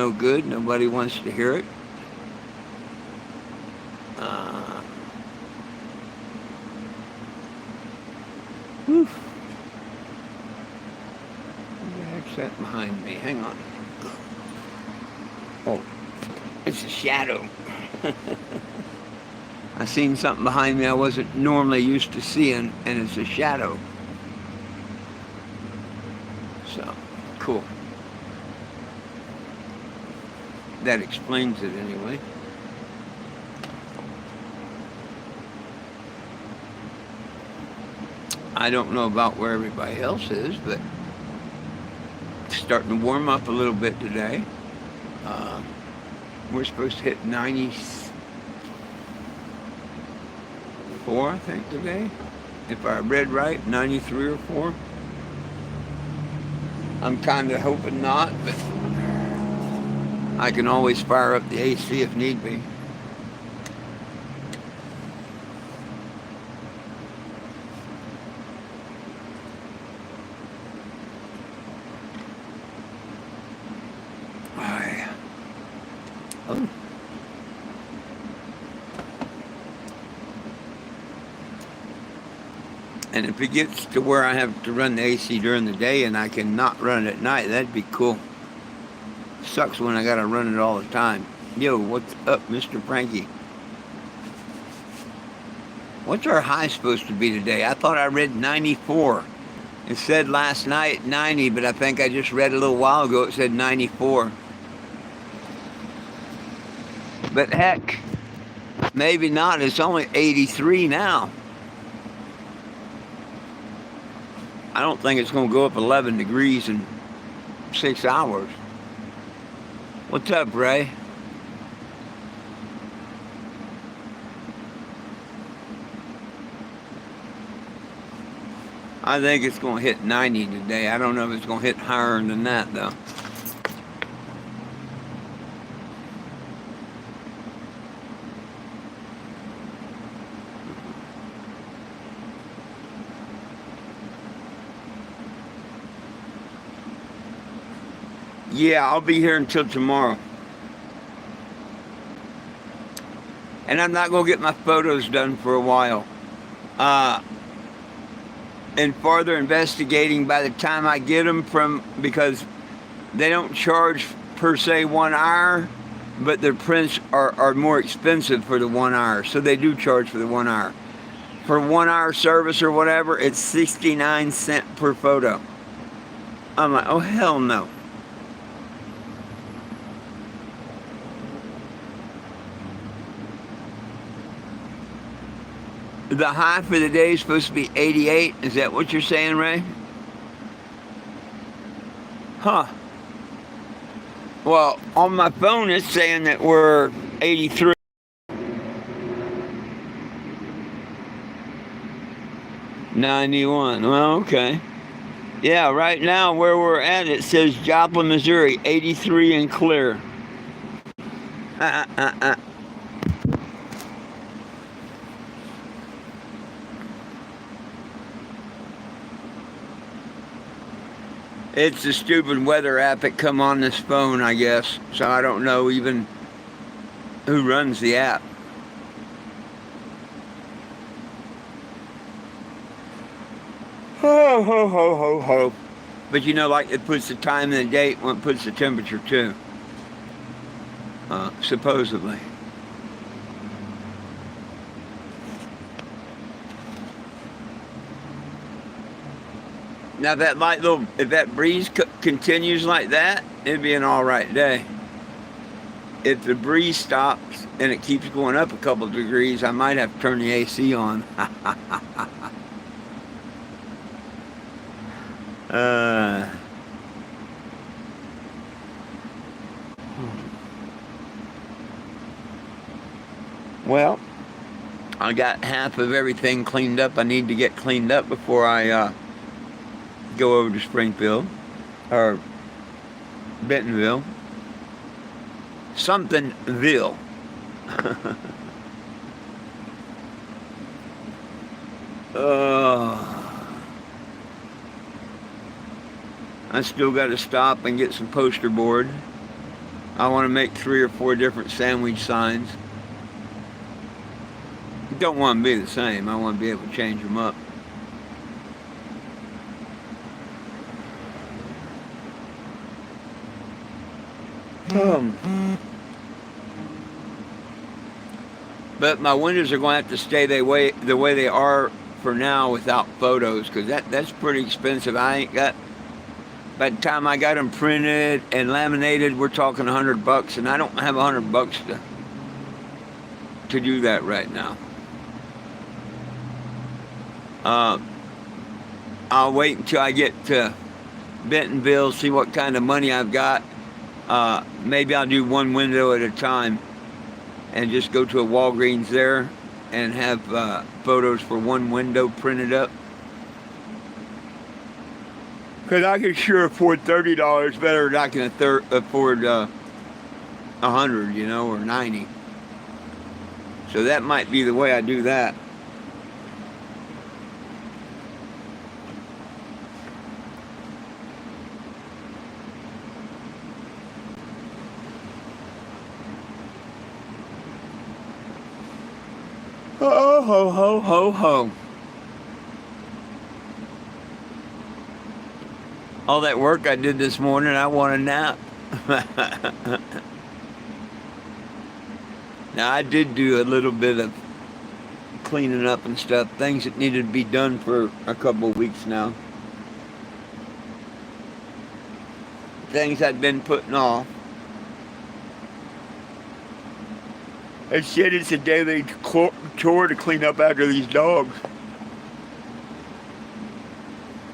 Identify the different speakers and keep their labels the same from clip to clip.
Speaker 1: no good. Nobody wants to hear it. Uh, whew. What the heck's that behind me? Hang on. Oh, it's a shadow. I seen something behind me I wasn't normally used to seeing, and it's a shadow. So, cool. That explains it anyway. I don't know about where everybody else is, but it's starting to warm up a little bit today. Uh, we're supposed to hit 94, I think, today. If I read right, 93 or 4. I'm kind of hoping not, but I can always fire up the AC if need be. Oh. And if it gets to where I have to run the AC during the day and I cannot run it at night, that'd be cool. Sucks when I gotta run it all the time. Yo, what's up, Mr. Frankie? What's our high supposed to be today? I thought I read 94. It said last night 90, but I think I just read a little while ago it said 94. But heck, maybe not. It's only 83 now. I don't think it's going to go up 11 degrees in 6 hours. What's up, Ray? I think it's going to hit 90 today. I don't know if it's going to hit higher than that, though. Yeah, I'll be here until tomorrow. And I'm not going to get my photos done for a while. And further investigating by the time I get them because they don't charge per se 1 hour, but their prints are more expensive for the 1 hour. So they do charge for the 1 hour. For 1 hour service or whatever, it's 69 cents per photo. I'm like, oh, hell no. The high for the day is supposed to be 88. Is that what you're saying, Ray? Huh. Well, on my phone it's saying that we're 83. 91. Well, okay. Yeah, right now where we're at, it says Joplin, Missouri, 83 and clear. It's a stupid weather app that come on this phone, I guess. So I don't know even who runs the app. Ho, ho, ho, ho, ho. But you know, like it puts the time and the date when it puts the temperature too. Supposedly. Now if that breeze continues like that, it'd be an all right day. If the breeze stops and it keeps going up a couple of degrees, I might have to turn the AC on. Well, I got half of everything cleaned up I need to get cleaned up before I go over to Springfield or Bentonville. Somethingville. I still got to stop and get some poster board. I want to make 3 or 4 different sandwich signs. Don't want to be the same. I want to be able to change them up. But my windows are going to have to stay the way they are for now without photos, because that's pretty expensive. I ain't got. By the time I got them printed and laminated, we're talking $100, and I don't have $100 to do that right now. I'll wait until I get to Bentonville, see what kind of money I've got. Maybe I'll do one window at a time and just go to a Walgreens there and have photos for one window printed up. Because I can sure afford $30 better than I can afford $100, or $90. So that might be the way I do that. Oh, ho, ho, ho, ho. All that work I did this morning, I want a nap. Now, I did do a little bit of cleaning up and stuff, things that needed to be done for a couple of weeks now. Things I'd been putting off. They said it's a daily chore to clean up after these dogs.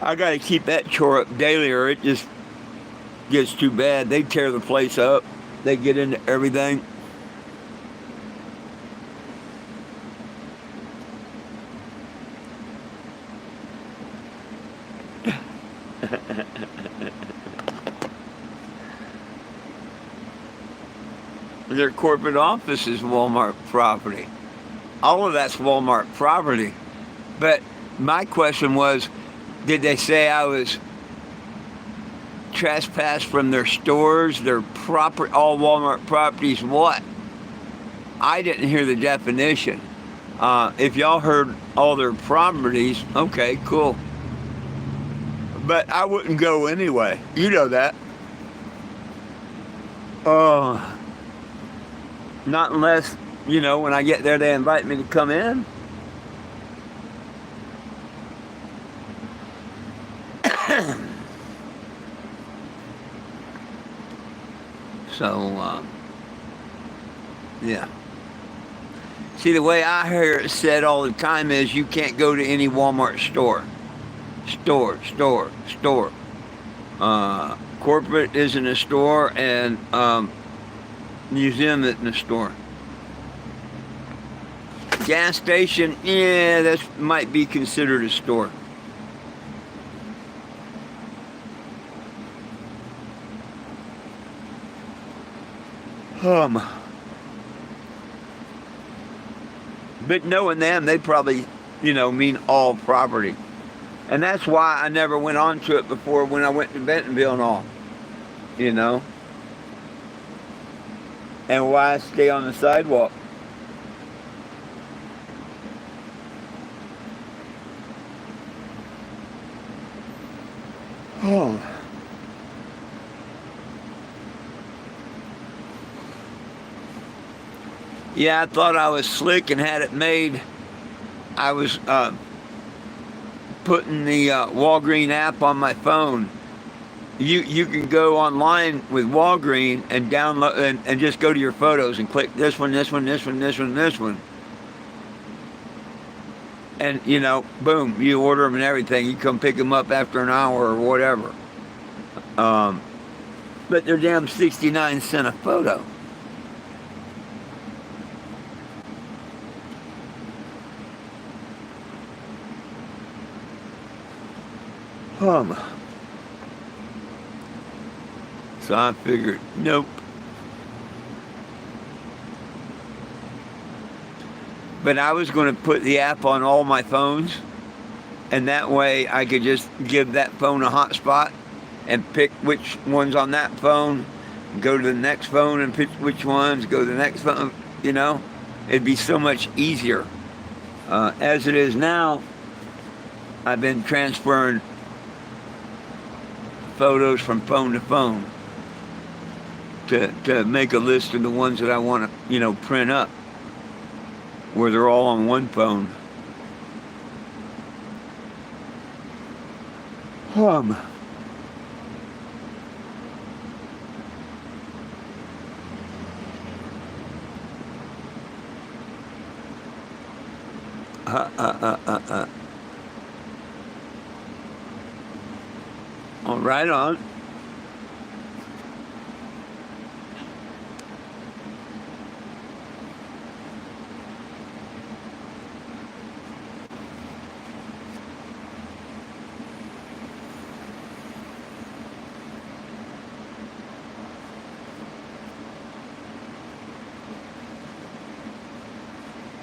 Speaker 1: I gotta keep that chore up daily or it just gets too bad. They tear the place up. They get into everything. Their corporate office is Walmart property. All of that's Walmart property. But my question was, did they say I was trespassed from their stores, their proper, all Walmart properties? What? I didn't hear the definition. If y'all heard all their properties, okay, cool. But I wouldn't go anyway. You know that. Not unless, when I get there, they invite me to come in. So, yeah. See, the way I hear it said all the time is you can't go to any Walmart store. Store. Corporate isn't a store, and museum isn't a store. Gas station, yeah, that might be considered a store. But knowing them, they probably, mean all property. And that's why I never went on to it before when I went to Bentonville and all. And why I stay on the sidewalk. Yeah, I thought I was slick and had it made. I was putting the Walgreens app on my phone. You can go online with Walgreens and download and just go to your photos and click this one. And, boom, you order them and everything. You come pick them up after an hour or whatever. But they're damn 69 cents a photo. So I figured, nope. But I was going to put the app on all my phones, and that way I could just give that phone a hotspot and pick which one's on that phone, go to the next phone and pick which ones, go to the next phone, you know. It'd be so much easier. As it is now, I've been transferring photos from phone to phone to make a list of the ones that I want to, print up, where they're all on one phone. All right, on.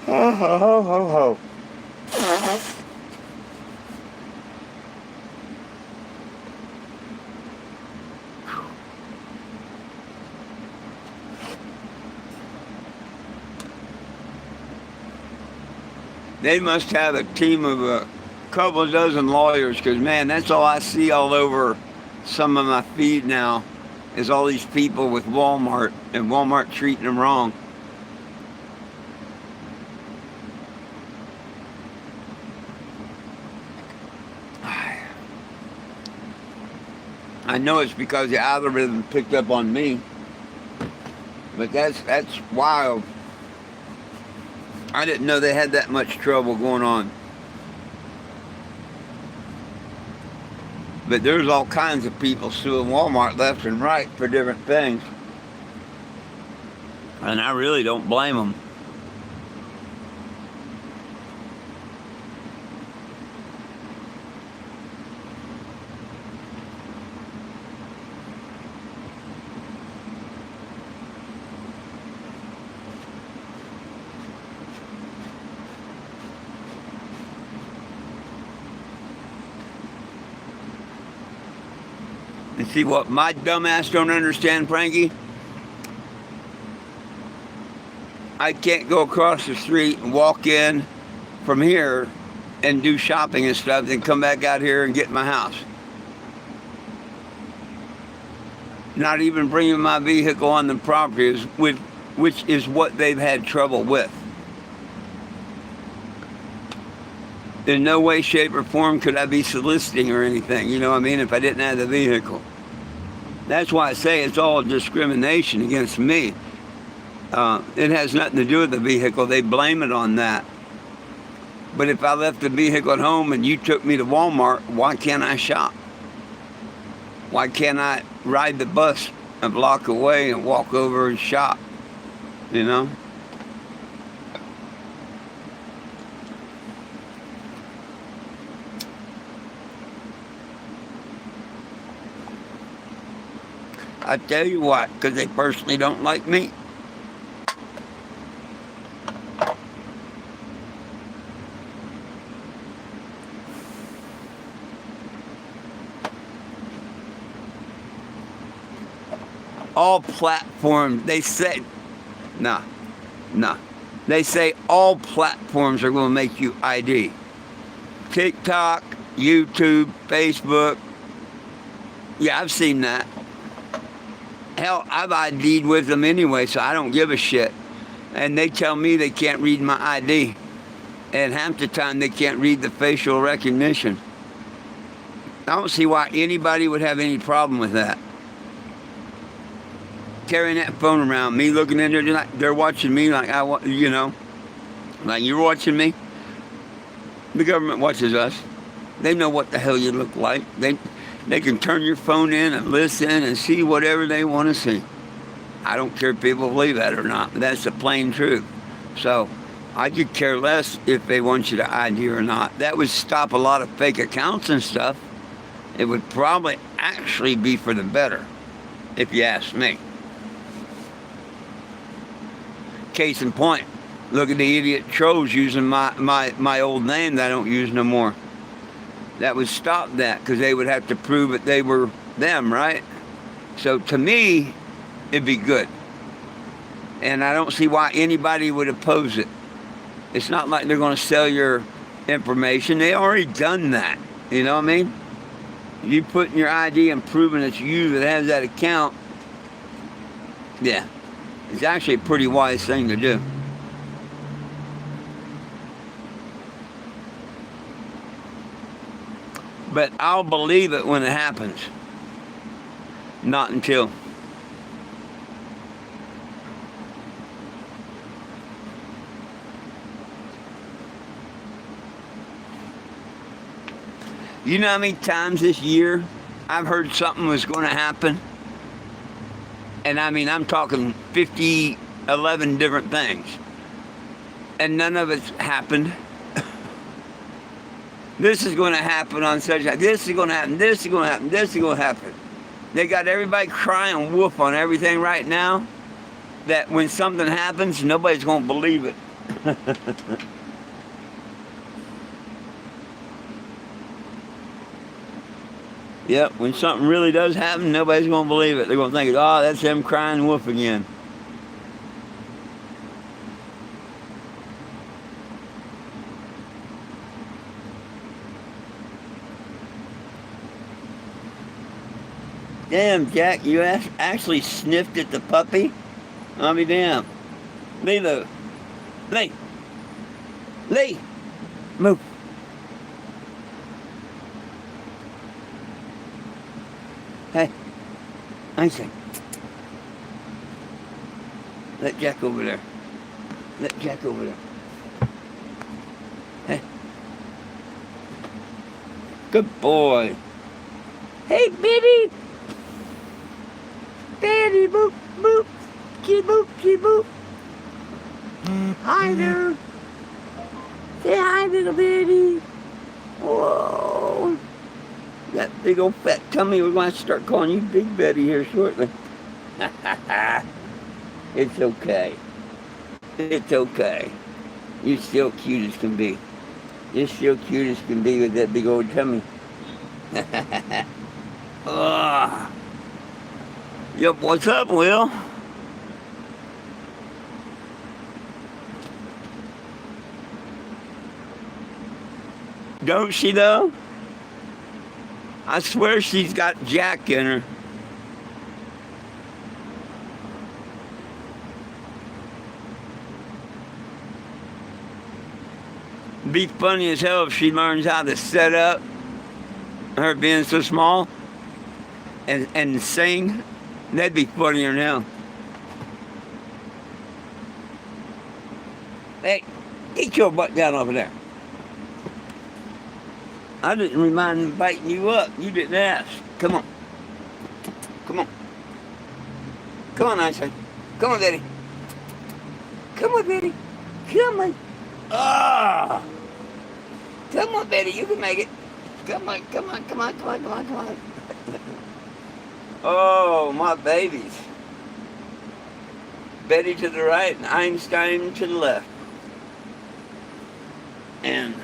Speaker 1: Ho, ho, ho, ho, ho. They must have a team of a couple of dozen lawyers, because, man, that's all I see all over some of my feed now is all these people with Walmart and Walmart treating them wrong. I know it's because the algorithm picked up on me, but that's wild. I didn't know they had that much trouble going on. But there's all kinds of people suing Walmart left and right for different things. And I really don't blame them. And see what my dumbass don't understand, Frankie? I can't go across the street and walk in from here and do shopping and stuff, then come back out here and get in my house. Not even bringing my vehicle on the property, which is what they've had trouble with. In no way, shape, or form could I be soliciting or anything, you know what I mean, if I didn't have the vehicle. That's why I say it's all discrimination against me. It has nothing to do with the vehicle. They blame it on that. But if I left the vehicle at home and you took me to Walmart, why can't I shop? Why can't I ride the bus a block away and walk over and shop, you know? I tell you what, because they personally don't like me. All platforms, they say, nah. They say all platforms are going to make you ID. TikTok, YouTube, Facebook. Yeah, I've seen that. Hell, I've ID'd with them anyway, so I don't give a shit. And they tell me they can't read my ID. And half the time they can't read the facial recognition. I don't see why anybody would have any problem with that. Carrying that phone around, me looking in there, they're watching me like like you're watching me. The government watches us. They know what the hell you look like. They can turn your phone in and listen and see whatever they want to see. I don't care if people believe that or not, but that's the plain truth. So I could care less if they want you to ID or not. That would stop a lot of fake accounts and stuff. It would probably actually be for the better, if you ask me. Case in point, look at the idiot trolls using my old name that I don't use no more. That would stop that, because they would have to prove that they were them, right? So to me, it'd be good. And I don't see why anybody would oppose it. It's not like they're going to sell your information. They already done that. You know what I mean? You putting your ID and proving it's you that has that account, yeah, it's actually a pretty wise thing to do. But I'll believe it when it happens. Not until. You know how many times this year I've heard something was going to happen? And I mean, I'm talking 11 different things. And none of it's happened. This is going to happen on such a, this is going to happen, this is going to happen, this is going to happen. They got everybody crying wolf on everything right now, that when something happens, nobody's going to believe it. Yep, when something really does happen, nobody's going to believe it. They're going to think, oh, that's them crying wolf again. Damn, Jack, you actually sniffed at the puppy? I'll be damned. Lee, move. Hey, Einstein. Let Jack over there. Let Jack over there. Hey. Good boy. Hey, Biddy. Betty boop boop. Key boop, key boop. Hi there. Say hi, little Betty. Whoa. That big old fat tummy, we're going to start calling you Big Betty here shortly. It's okay. It's okay. You're still cute as can be. You're still cute as can be with that big old tummy. Oh. Yep, what's up, Will? Don't she, though? I swear she's got Jack in her. It'd be funny as hell if she learns how to set up, her being so small, and sing. That'd be funnier now. Hey, get your butt down over there. I didn't remind inviting you up. You didn't ask. Come on. Come on. Come on, Einstein. Come on, Betty. Come on, Betty. Come on. Ah! Come on, Betty. You can make it. Come on, come on, come on, come on, come on, come on. Oh, my babies. Betty to the right and Einstein to the left. And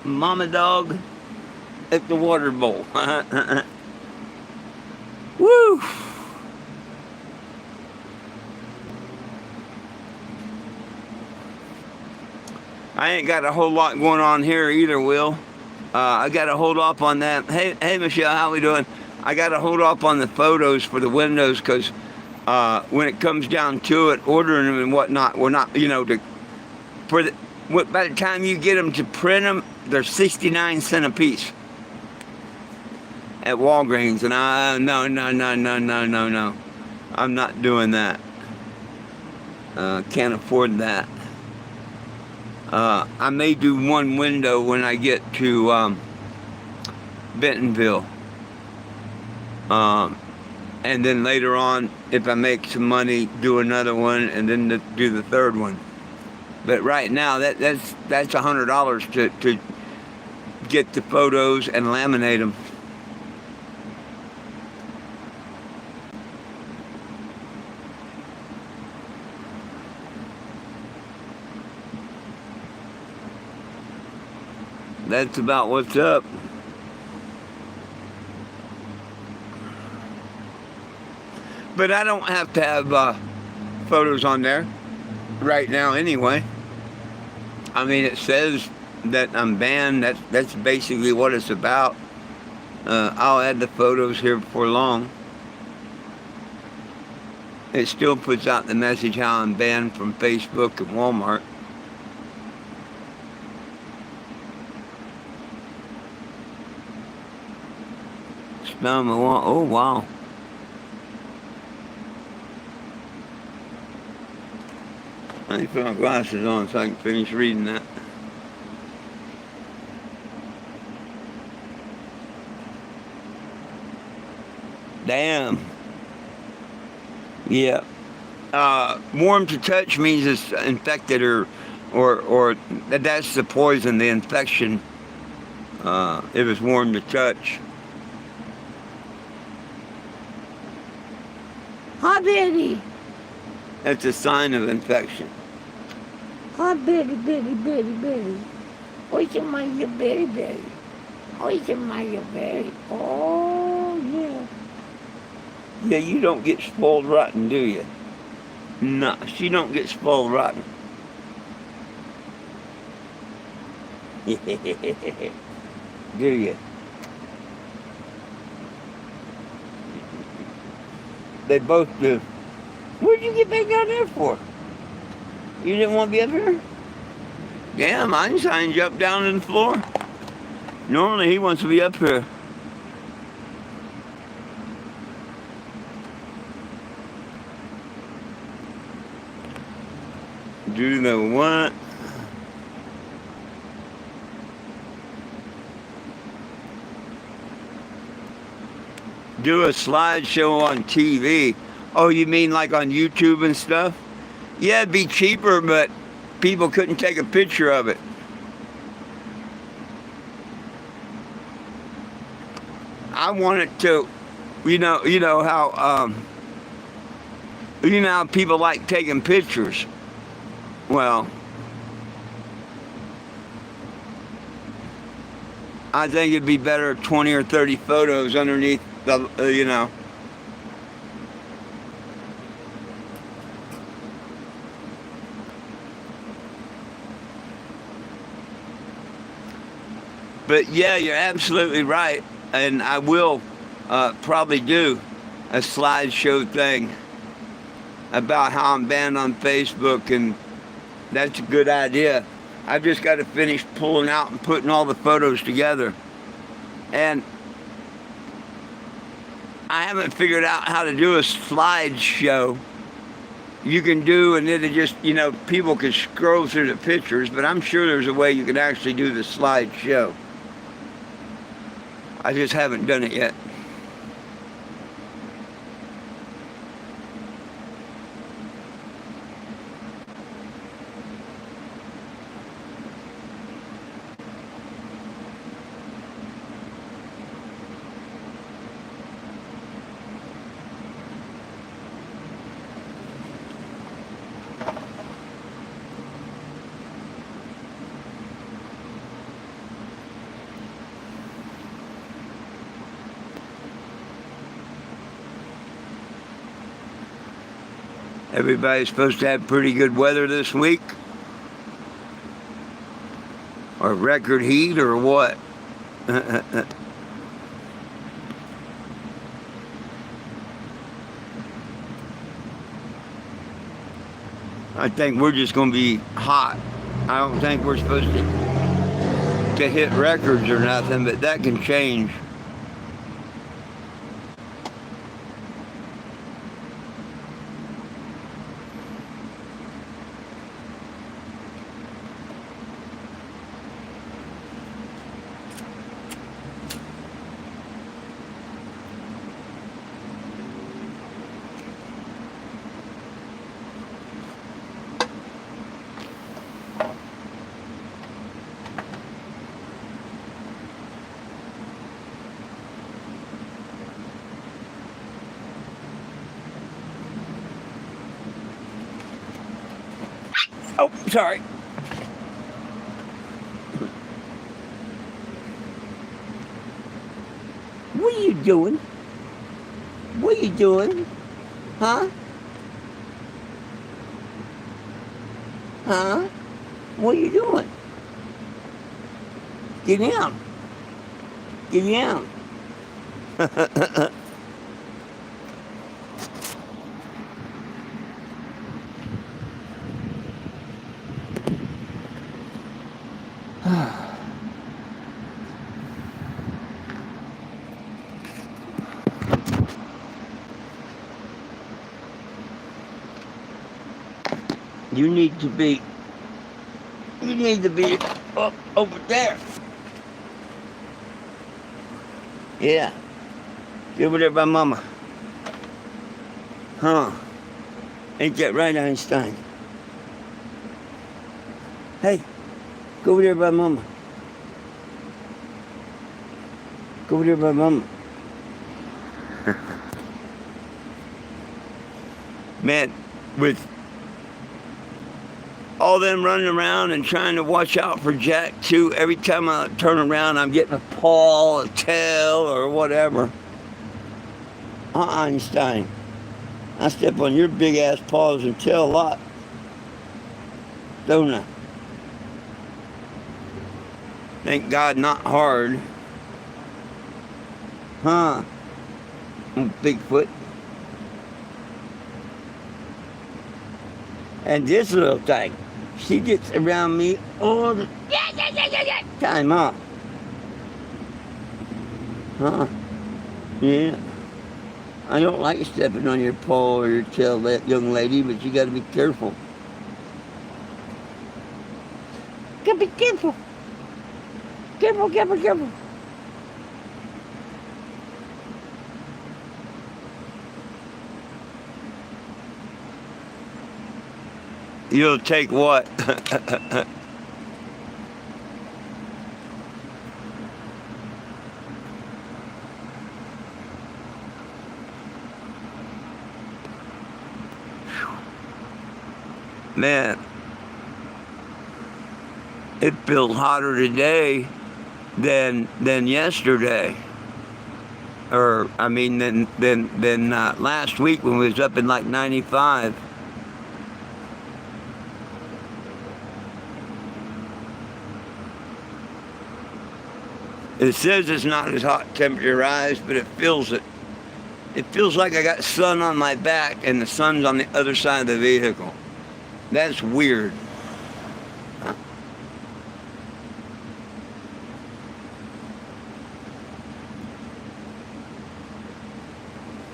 Speaker 1: Mama Dog at the water bowl. Woo! I ain't got a whole lot going on here either, Will. I got to hold off on that. Hey, Michelle, how we doing? I got to hold off on the photos for the windows because when it comes down to it, ordering them and whatnot, we're not, by the time you get them to print them, they're 69 cents a piece at Walgreens, and no. I'm not doing that. Can't afford that. I may do one window when I get to Bentonville. And then later on, if I make some money, do another one, and then do the third one. But right now, that's $100 to get the photos and laminate them. That's about what's up. But I don't have to have photos on there right now anyway. I mean, it says that I'm banned. That's basically what it's about. I'll add the photos here before long. It still puts out the message how I'm banned from Facebook and Walmart. Smell my wall. Oh, wow. I need to put my glasses on so I can finish reading that. Damn. Yeah. Warm to touch means it's infected or that's the poison, the infection. If it's warm to touch.
Speaker 2: Hi, Betty.
Speaker 1: That's a sign of infection.
Speaker 2: Hi, Betty, Betty, Betty, Betty. Where's your mother, Betty, Betty? Where's your mother, Betty? Oh, yeah.
Speaker 1: Yeah, you don't get spoiled rotten, do you? No, she don't get spoiled rotten. Do you? They both do. Where'd you get back down there for? You didn't want to be up here? Damn, Einstein jumped down to the floor. Normally he wants to be up here. Do the what? Do a slideshow on TV. Oh, you mean like on YouTube and stuff? Yeah, it'd be cheaper, but people couldn't take a picture of it. I want it to, you know how people like taking pictures. Well, I think it'd be better 20 or 30 photos underneath the, But yeah, you're absolutely right. And I will probably do a slideshow thing about how I'm banned on Facebook, and that's a good idea. I've just got to finish pulling out and putting all the photos together. And I haven't figured out how to do a slideshow. You can do, and it'll just, people can scroll through the pictures, but I'm sure there's a way you can actually do the slideshow. I just haven't done it yet. Everybody's supposed to have pretty good weather this week. Or record heat or what? I think we're just going to be hot. I don't think we're supposed to hit records or nothing, but that can change. Oh, sorry. What are you doing? What are you doing?
Speaker 2: Huh? Huh? What are you doing? Get down. Get down. You need to be up over there. Yeah. Get over there by Mama. Huh? Ain't that right, Einstein? Hey, go over there by Mama. Go over there by Mama. Man, with all them running around and trying to watch out for Jack too, every time I turn around I'm getting a paw, a tail, or whatever. Einstein, I step on your big ass paws and tail a lot, don't I? Thank God not hard. Huh? Bigfoot. And this little thing, she gets around me all the time, huh? Huh? Yeah. I don't like stepping on your paw or your tail, young lady, but you got to be careful. Gotta be careful. Careful, careful, careful. You'll take what? Man, it feels hotter today than yesterday, or I mean than last week when we was up in like 95. It says it's not as hot temperature-wise, but it feels it. It feels like I got sun on my back and the sun's on the other side of the vehicle. That's weird.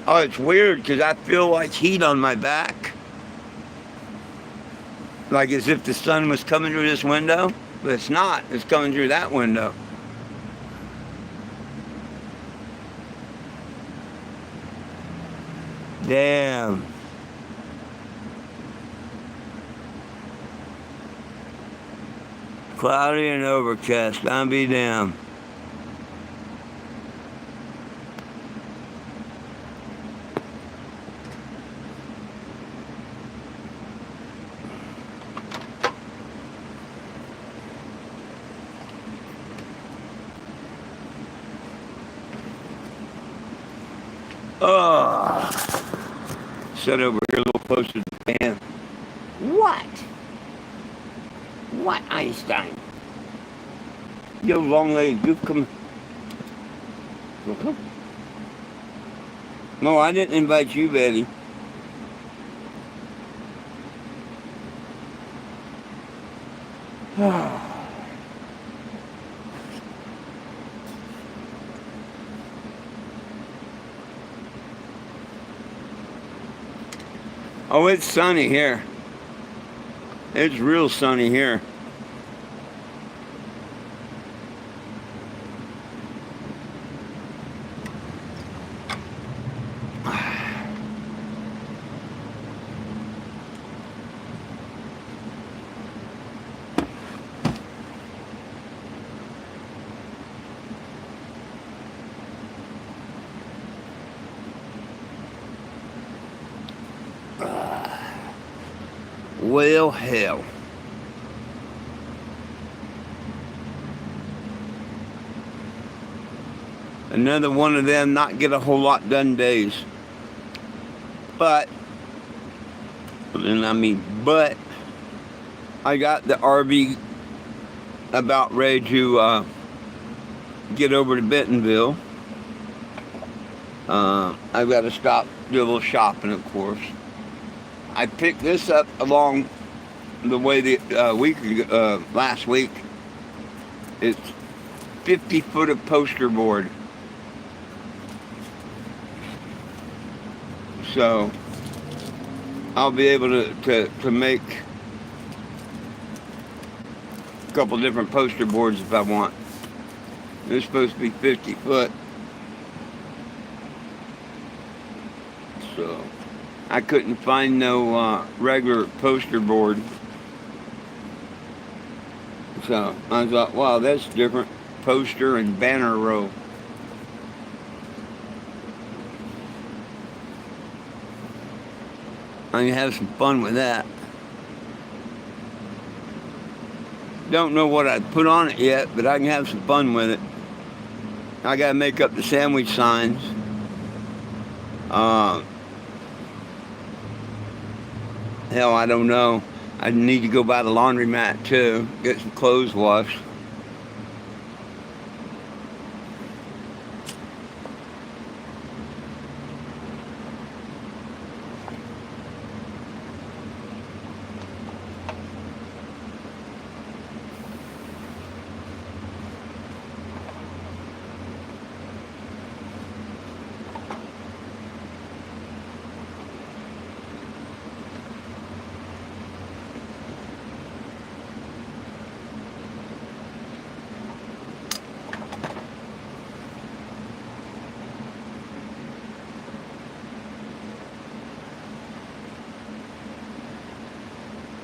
Speaker 2: Oh, it's weird because I feel like heat on my back. Like as if the sun was coming through this window, but it's not. It's coming through that window. Damn. Cloudy and overcast, I'll be damned. Oh, sit over here a little closer to the fan. What? What, Einstein? You long legs, you come. Okay. No, I didn't invite you, Betty. Oh, it's sunny here. It's real sunny here. Well, hell. Another one of them not get a whole lot done days. But
Speaker 1: And I mean, but I got the RV about ready to get over to Bentonville. I've got to stop, do a little shopping, of course. I picked this up along the way the last week. It's 50 foot of poster board. So I'll be able to make a couple different poster boards if I want. It's supposed to be 50 foot. So I couldn't find no regular poster board. So I thought, wow, that's different. Poster and banner row. I can have some fun with that. Don't know what I'd put on it yet, but I can have some fun with it. I gotta make up the sandwich signs. Hell, I don't know. I need to go buy the laundromat too, get some clothes washed.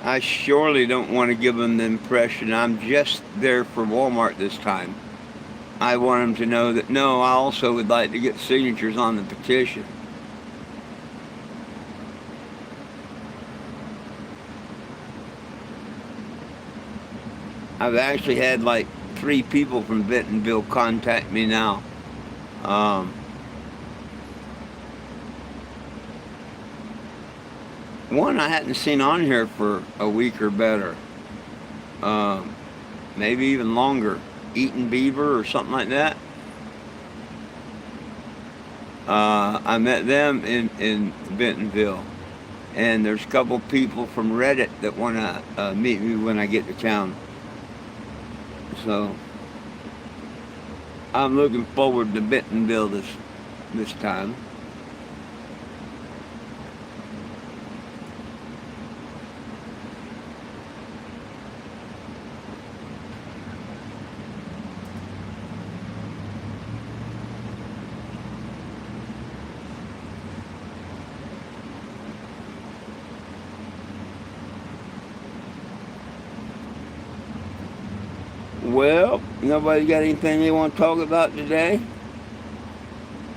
Speaker 1: I surely don't want to give them the impression I'm just there for Walmart this time. I want them to know that, no, I also would like to get signatures on the petition. I've actually had like 3 people from Bentonville contact me now. One I hadn't seen on here for a week or better. Maybe even longer. Eaton Beaver or something like that. I met them in Bentonville. And there's a couple people from Reddit that want to meet me when I get to town. So I'm looking forward to Bentonville this time. Well, nobody got anything they want to talk about today?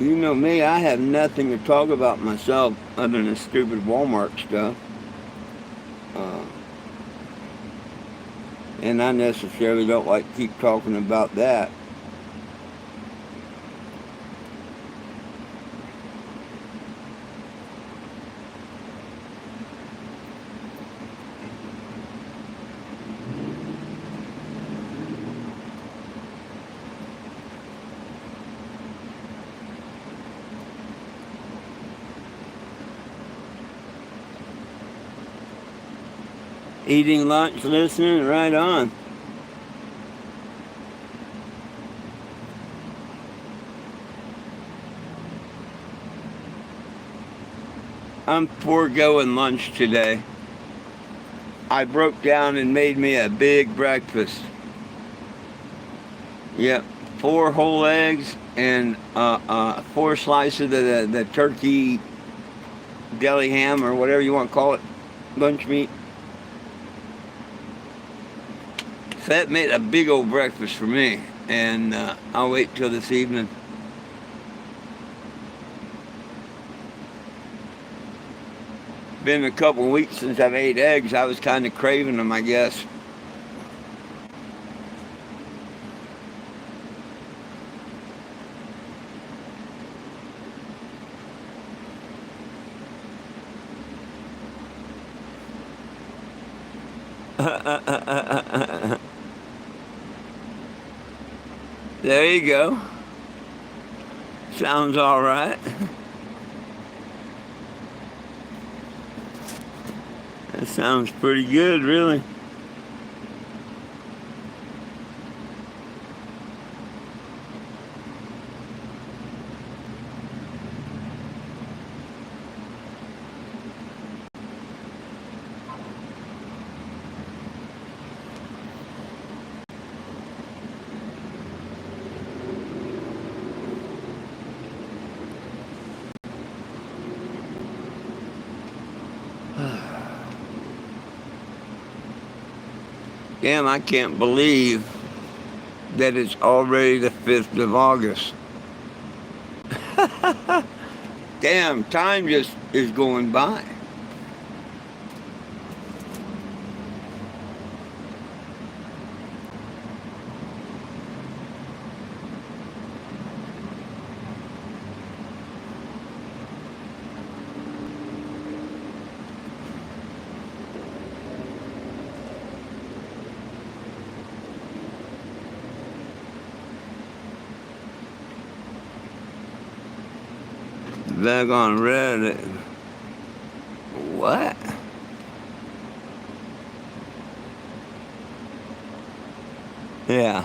Speaker 1: You know me, I have nothing to talk about myself other than stupid Walmart stuff. And I necessarily don't like to keep talking about that. Eating lunch, listening, right on. I'm foregoing lunch today. I broke down and made me a big breakfast. Yep, 4 whole eggs and 4 slices of the turkey deli ham or whatever you want to call it, lunch meat. So that made a big old breakfast for me, and I'll wait till this evening. Been a couple of weeks since I've ate eggs. I was kind of craving them, I guess. There you go. Sounds all right. That sounds pretty good, really. Damn, I can't believe that it's already the 5th of August. Damn, time just is going by. Back on Reddit. What? Yeah.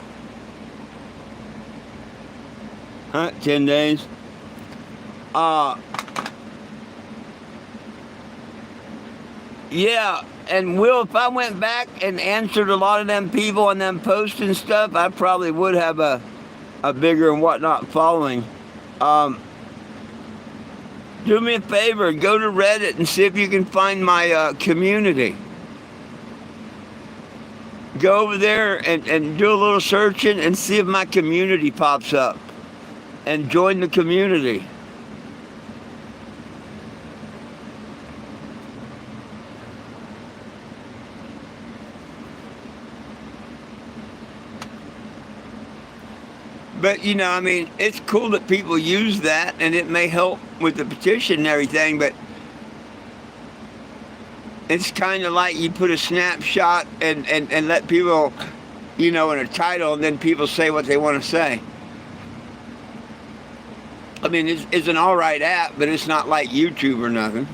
Speaker 1: Huh? 10 days? Yeah, and Will, if I went back and answered a lot of them people and them posts and stuff, I probably would have a bigger and whatnot following. Do me a favor, go to Reddit and see if you can find my community. Go over there and do a little searching and see if my community pops up. And join the community. But, you know, I mean, it's cool that people use that, and it may help with the petition and everything, but it's kind of like you put a snapshot and let people, you know, in a title, and then people say what they want to say. I mean, it's an all right app, but it's not like YouTube or nothing.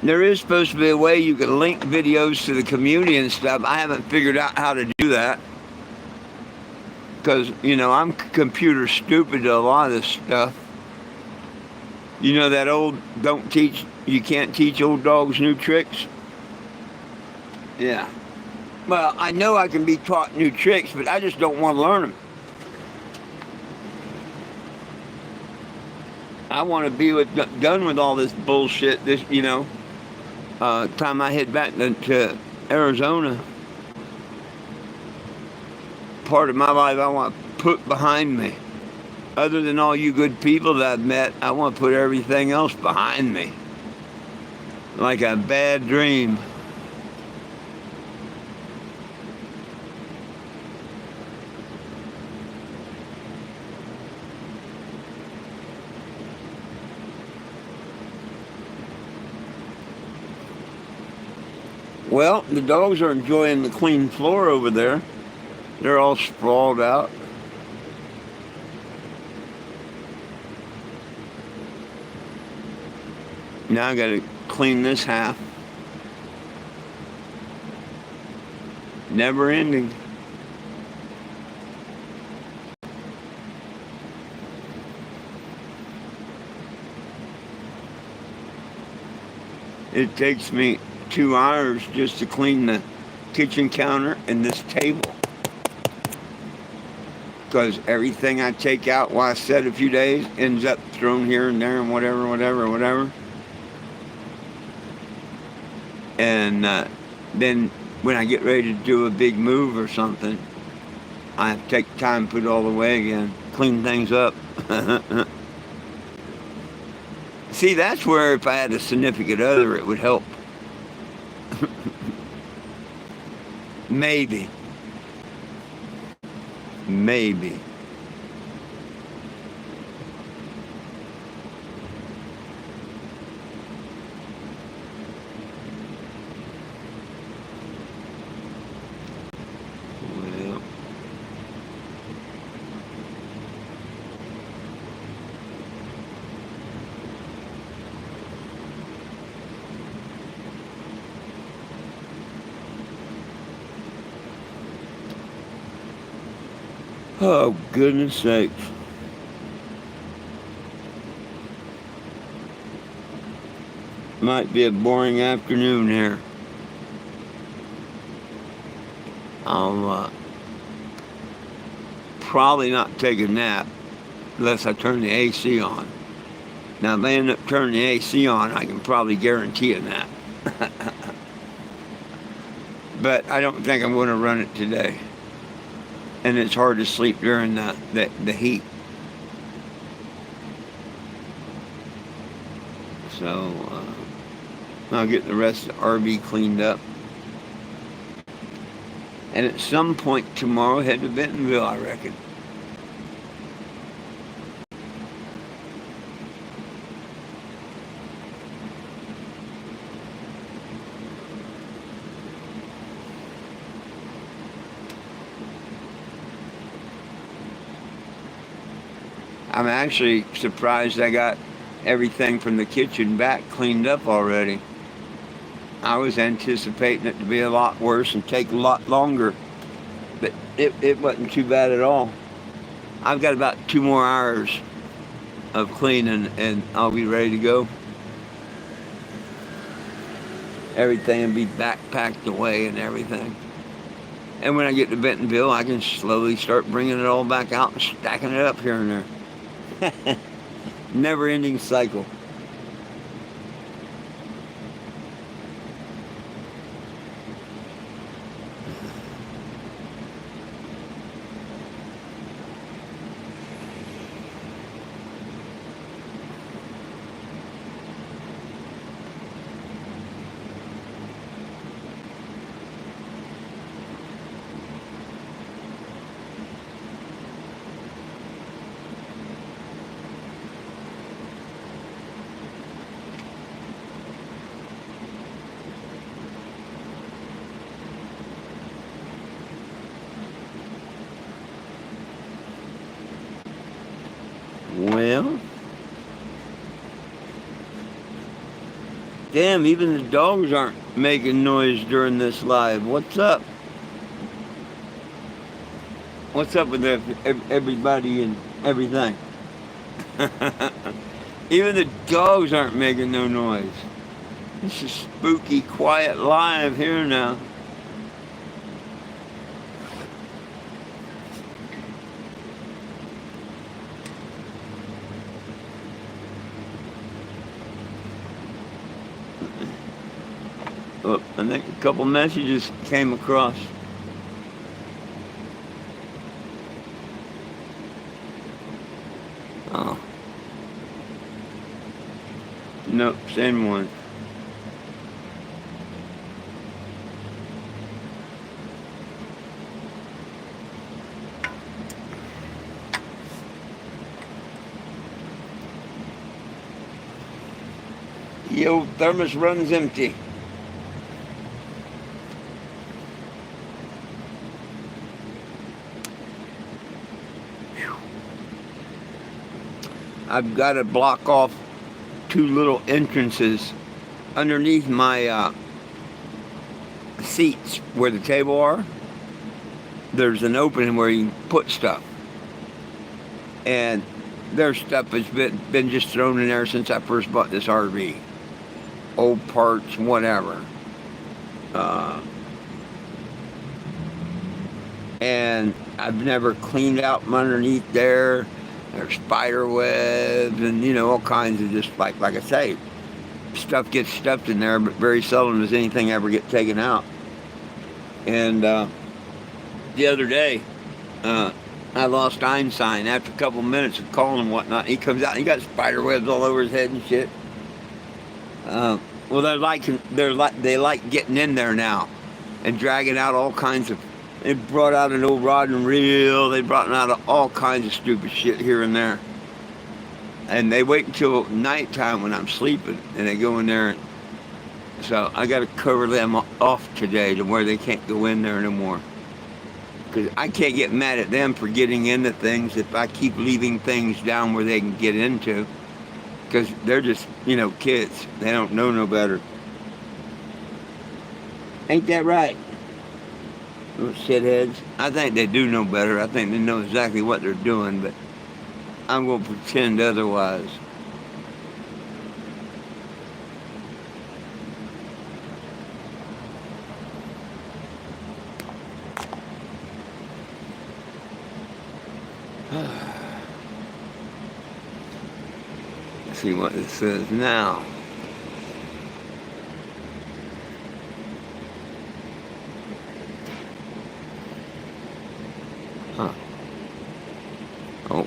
Speaker 1: There is supposed to be a way you can link videos to the community and stuff. I haven't figured out how to do that. Because, you know, I'm computer stupid to a lot of this stuff. You know that old, you can't teach old dogs new tricks? Yeah. Well, I know I can be taught new tricks, but I just don't want to learn them. I want to be done with all this bullshit, you know, time I head back to Arizona. Part of my life I want to put behind me. Other than all you good people that I've met, I want to put everything else behind me. Like a bad dream. Well, the dogs are enjoying the clean floor over there. They're all sprawled out. Now I gotta clean this half. Never ending. It takes me 2 hours just to clean the kitchen counter and this table. Because everything I take out while I set a few days ends up thrown here and there and whatever. And then when I get ready to do a big move or something, I have to take time to put it all away again, clean things up. See, that's where if I had a significant other, it would help. Maybe. Maybe. Well, oh, goodness sakes. Might be a boring afternoon here. I'll probably not take a nap unless I turn the AC on. Now, if I end up turning the AC on, I can probably guarantee a nap. But I don't think I'm going to run it today. And it's hard to sleep during the heat. So, I'll get the rest of the RV cleaned up. And at some point tomorrow, head to Bentonville, I reckon. I'm actually surprised I got everything from the kitchen back cleaned up already. I was anticipating it to be a lot worse and take a lot longer, but it wasn't too bad at all. I've got about 2 more hours of cleaning and I'll be ready to go. Everything will be backpacked away and everything. And when I get to Bentonville, I can slowly start bringing it all back out and stacking it up here and there. Never-ending cycle. Well, damn, even the dogs aren't making noise during this live. What's up? What's up with everybody and everything? Even the dogs aren't making no noise. This is spooky, quiet live here now. Oh, I think a couple messages came across. Oh. Nope, same one. Yo, thermos runs empty. I've got to block off 2 little entrances underneath my seats where the table are. There's an opening where you can put stuff. And there's stuff that's been just thrown in there since I first bought this RV. Old parts, whatever. And I've never cleaned out from underneath there. There's spider webs and, all kinds of just, like I say, stuff gets stuffed in there, but very seldom does anything ever get taken out. And the other day, I lost Einstein after a couple minutes of calling and whatnot. He comes out and he got spider webs all over his head and shit. Well, they like getting in there now. and dragging out all kinds of. They brought out an old rod and reel. They brought out all kinds of stupid shit here and there. And they wait until nighttime when I'm sleeping, and they go in there. So I got to cover them off today to where they can't go in there no more. Because I can't get mad at them for getting into things if I keep leaving things down where they can get into. Because they're just, kids. They don't know no better. Ain't that right? Those shitheads. I think they do know better. I think they know exactly what they're doing, but I'm going to pretend otherwise. Let's see what it says now. Huh. Oh.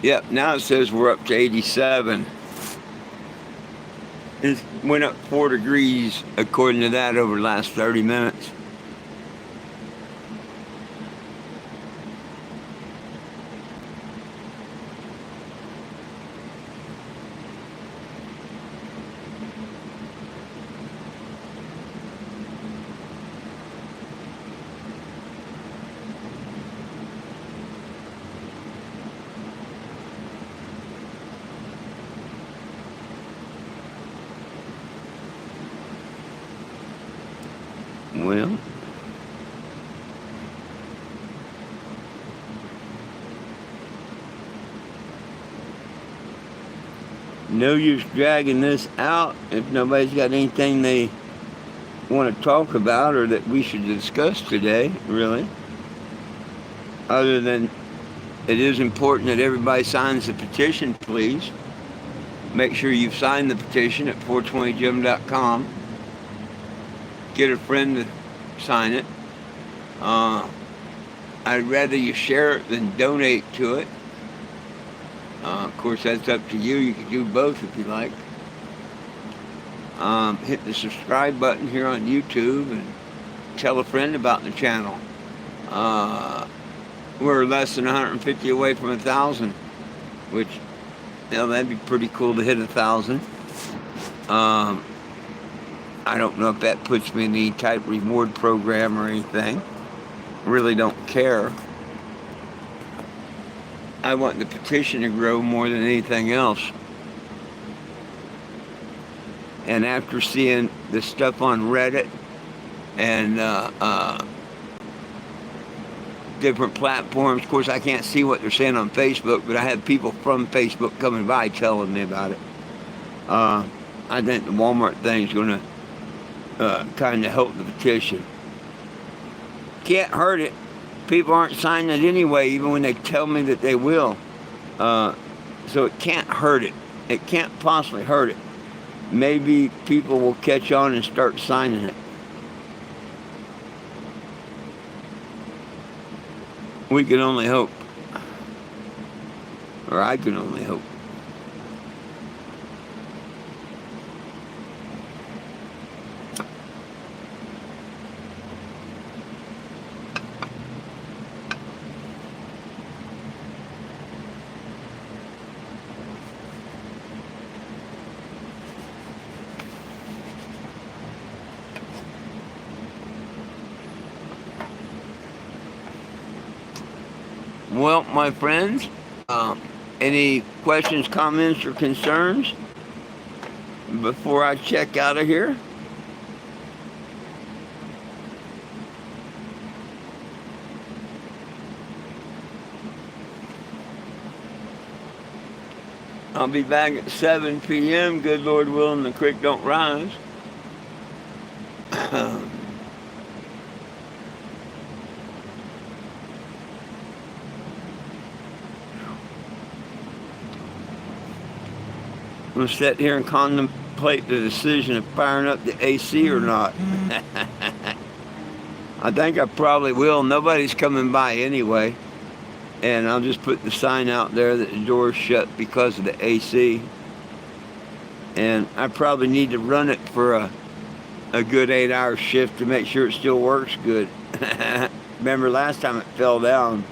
Speaker 1: Yep, now it says we're up to 87. It went up 4 degrees according to that over the last 30 minutes. Well, no use dragging this out if nobody's got anything they want to talk about or that we should discuss today, really. Other than it is important that everybody signs the petition, please. Make sure you've signed the petition at 420jim.com. Get a friend to sign it. I'd rather you share it than donate to it. Of course, that's up to you. You can do both if you like. Hit the subscribe button here on YouTube and tell a friend about the channel. We're less than 150 away from 1,000, which, that'd be pretty cool to hit 1,000. I don't know if that puts me in any type of reward program or anything. Really don't care. I want the petition to grow more than anything else. And after seeing the stuff on Reddit and different platforms, of course I can't see what they're saying on Facebook, but I have people from Facebook coming by telling me about it. I think the Walmart thing's going to kind of help the petition. Can't hurt it. People aren't signing it anyway, even when they tell me that they will. So it can't hurt it. It can't possibly hurt it. Maybe people will catch on and start signing it. We can only hope. Or I can only hope. Well, my friends, any questions, comments, or concerns before I check out of here? I'll be back at 7 p.m. Good Lord willing, the creek don't rise. I'm going to sit here and contemplate the decision of firing up the AC or not. I think I probably will. Nobody's coming by anyway. And I'll just put the sign out there that the door's shut because of the AC. And I probably need to run it for a good 8-hour shift to make sure it still works good. Remember last time it fell down?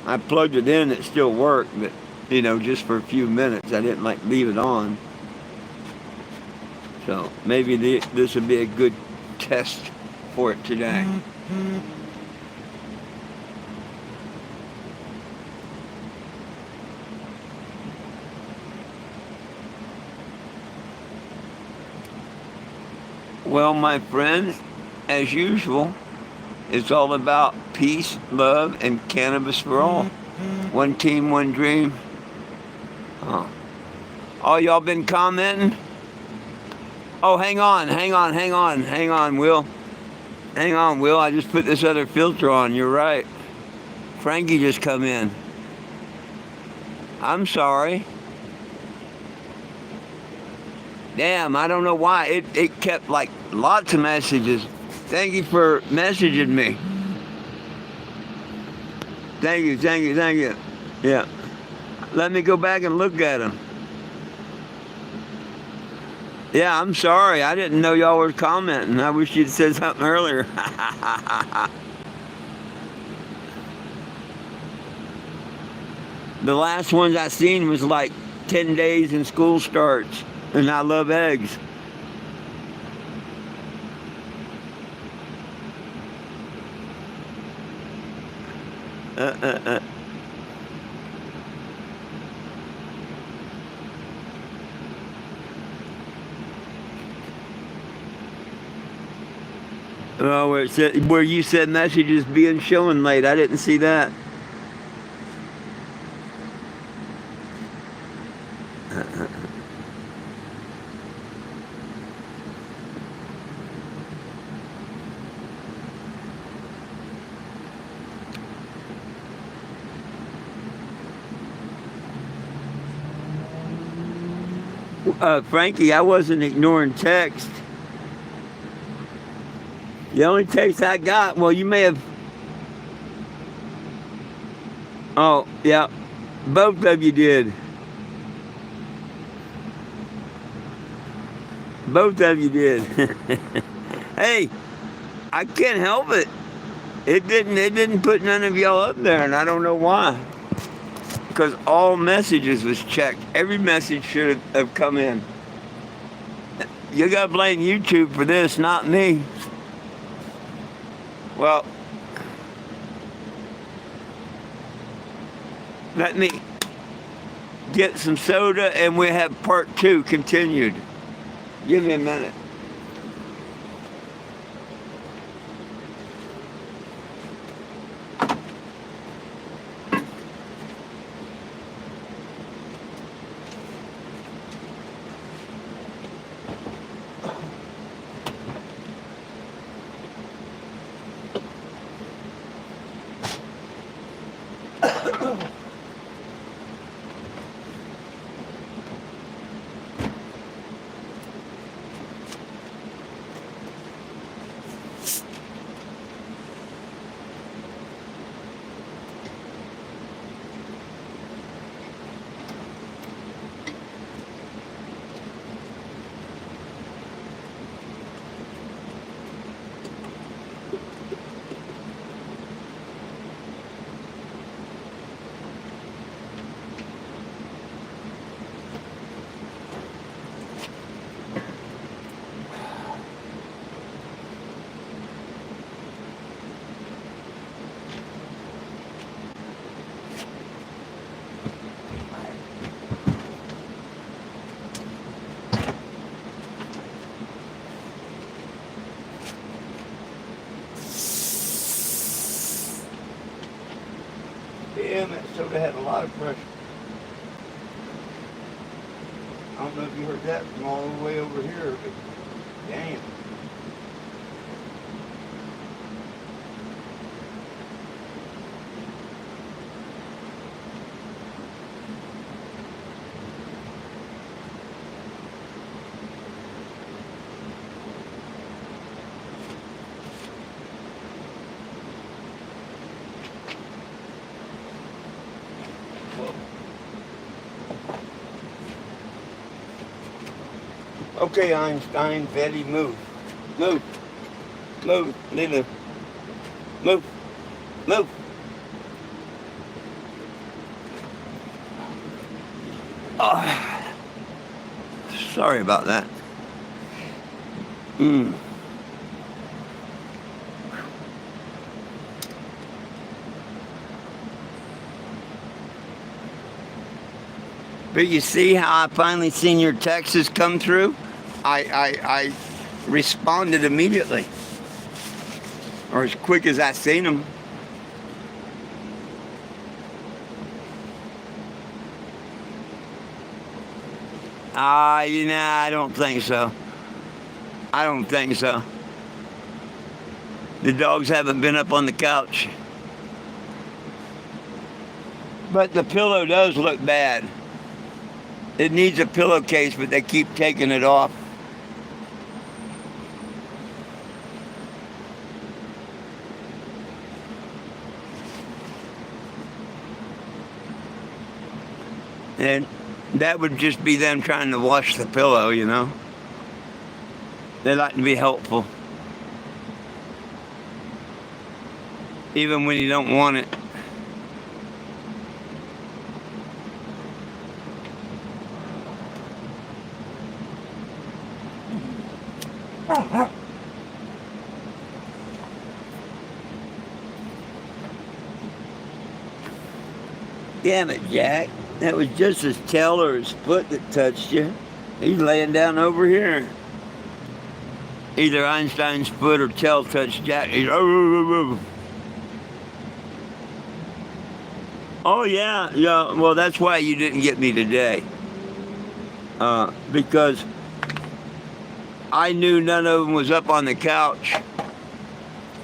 Speaker 1: I plugged it in, it still worked, but you know, just for a few minutes. I didn't like leave it on. So maybe this would be a good test for it today. Well, my friends, as usual, it's all about peace, love, and cannabis for all. One team, one dream. Oh, y'all been commenting? Oh, hang on, Will. Hang on, Will. I just put this other filter on. You're right. Frankie just come in. I'm sorry. Damn, I don't know why. It kept like lots of messages. Thank you for messaging me. Thank you. Yeah. Let me go back and look at them. Yeah, I'm sorry. I didn't know y'all were commenting. I wish you'd said something earlier. The last ones I seen was like 10 days and school starts. And I love eggs. Oh, where you said messages being shown late. I didn't see that. Frankie, I wasn't ignoring text. The only text I got, well, you may have... Oh, yeah. Both of you did. Both of you did. Hey, I can't help it. It didn't put none of y'all up there, and I don't know why. Because all messages was checked. Every message should have come in. You gotta blame YouTube for this, not me. Well, let me get some soda and we have part 2 continued. Give me a minute. Damn, that soda had a lot of pressure. I don't know if you heard that from all the way over here, but damn. Okay, Einstein, Betty, move.
Speaker 2: Move. Move. Lulu. Move. Move. Oh, sorry about that. But you see how I finally seen your texts come through? I responded immediately. Or as quick as I seen them. I don't think so. I don't think so. The dogs haven't been up on the couch. But the pillow does look bad. It needs a pillowcase, but they keep taking it off. And that would just be them trying to wash the pillow, you know. They like to be helpful. Even when you don't want it. Damn it, Jack. That was just his tail or his foot that touched you. He's laying down over here. Either Einstein's foot or tail touched Jack. He's, oh yeah. Well, that's why you didn't get me today. Because I knew none of them was up on the couch.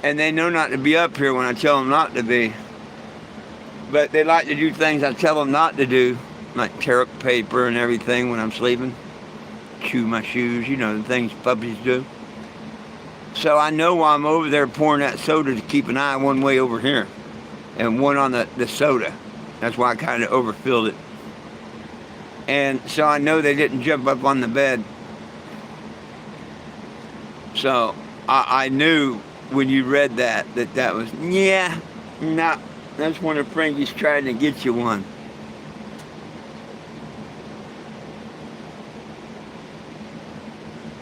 Speaker 2: And they know not to be up here when I tell them not to be. But they like to do things I tell them not to do, like tear up paper and everything when I'm sleeping, chew my shoes, you know, the things puppies do. So I know while I'm over there pouring that soda to keep an eye one way over here and one on the soda. That's why I kind of overfilled it. And so I know they didn't jump up on the bed. So I knew when you read that was, yeah, no. That's one of Frankie's trying to get you one.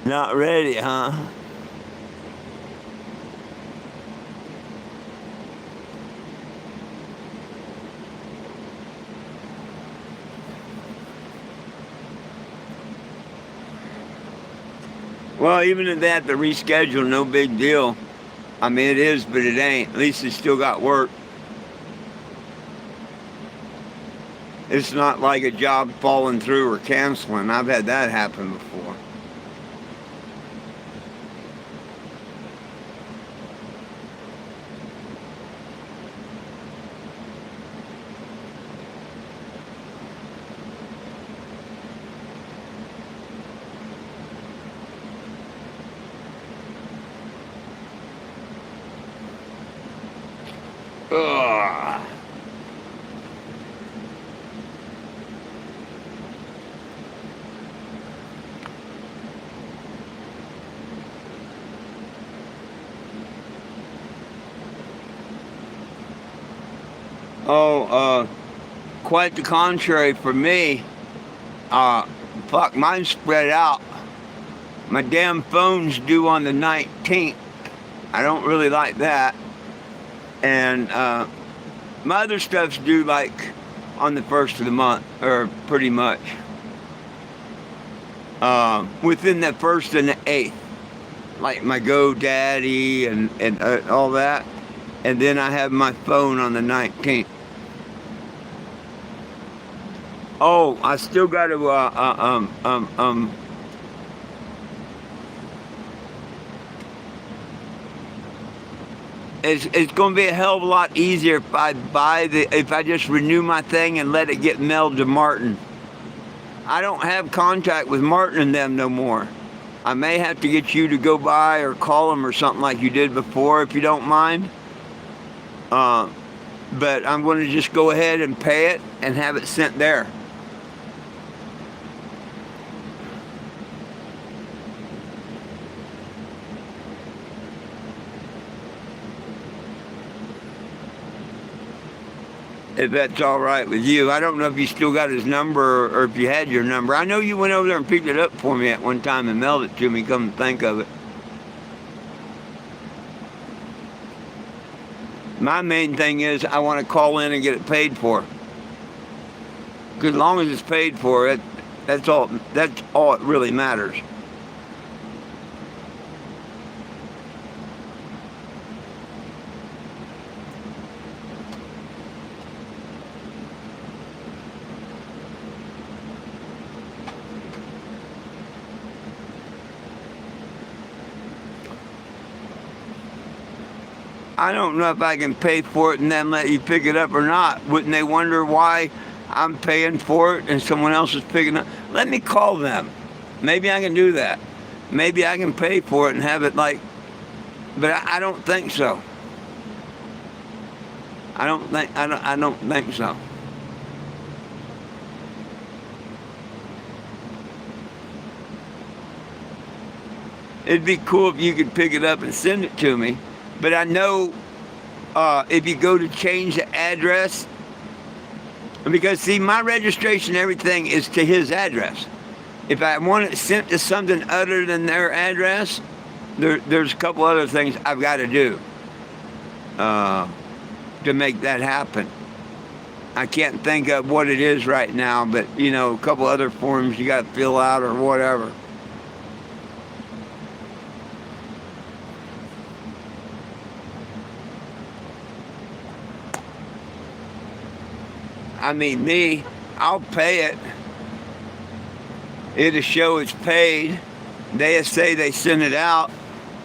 Speaker 2: Not ready, huh? Well, even if they have to reschedule, no big deal. I mean, it is, but it ain't. At least they still got work. It's not like a job falling through or canceling. I've had that happen before. Ugh. Quite the contrary for me. Fuck, mine's spread out. My damn phone's due on the 19th. I don't really like that. And my other stuff's due like on the 1st of the month, or pretty much. Within the 1st and the 8th. Like my GoDaddy and all that. And then I have my phone on the 19th. Oh, I still got to, It's going to be a hell of a lot easier if if I just renew my thing and let it get mailed to Martin. I don't have contact with Martin and them no more. I may have to get you to go by or call them or something like you did before, if you don't mind. But I'm going to just go ahead and pay it and have it sent there. if that's all right with you. I don't know if you still got his number or if you had your number. I know you went over there and picked it up for me at one time and mailed it to me, come to think of it. My main thing is I want to call in and get it paid for. Because as long as it's paid for, that's all it really matters. I don't know if I can pay for it and then let you pick it up or not. Wouldn't they wonder why I'm paying for it and someone else is picking it up? Let me call them. Maybe I can do that. Maybe I can pay for it and have it like, but I don't think so. I don't think so. It'd be cool if you could pick it up and send it to me. But I know if you go to change the address, because see, my registration, everything is to his address. If I want it sent to something other than their address, there's a couple other things I've got to do to make that happen. I can't think of what it is right now, but you know, a couple other forms you got to fill out or whatever. I mean, I'll pay it. It'll show it's paid. They'll say they sent it out,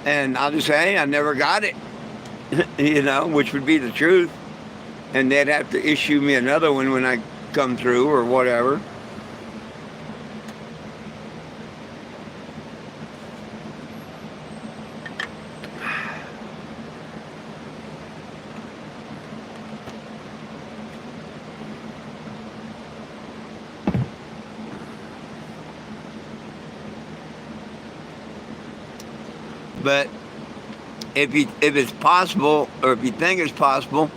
Speaker 2: and I'll just say, hey, I never got it, you know, which would be the truth. And they'd have to issue me another one when I come through or whatever. But if it's possible, or if you think it's possible,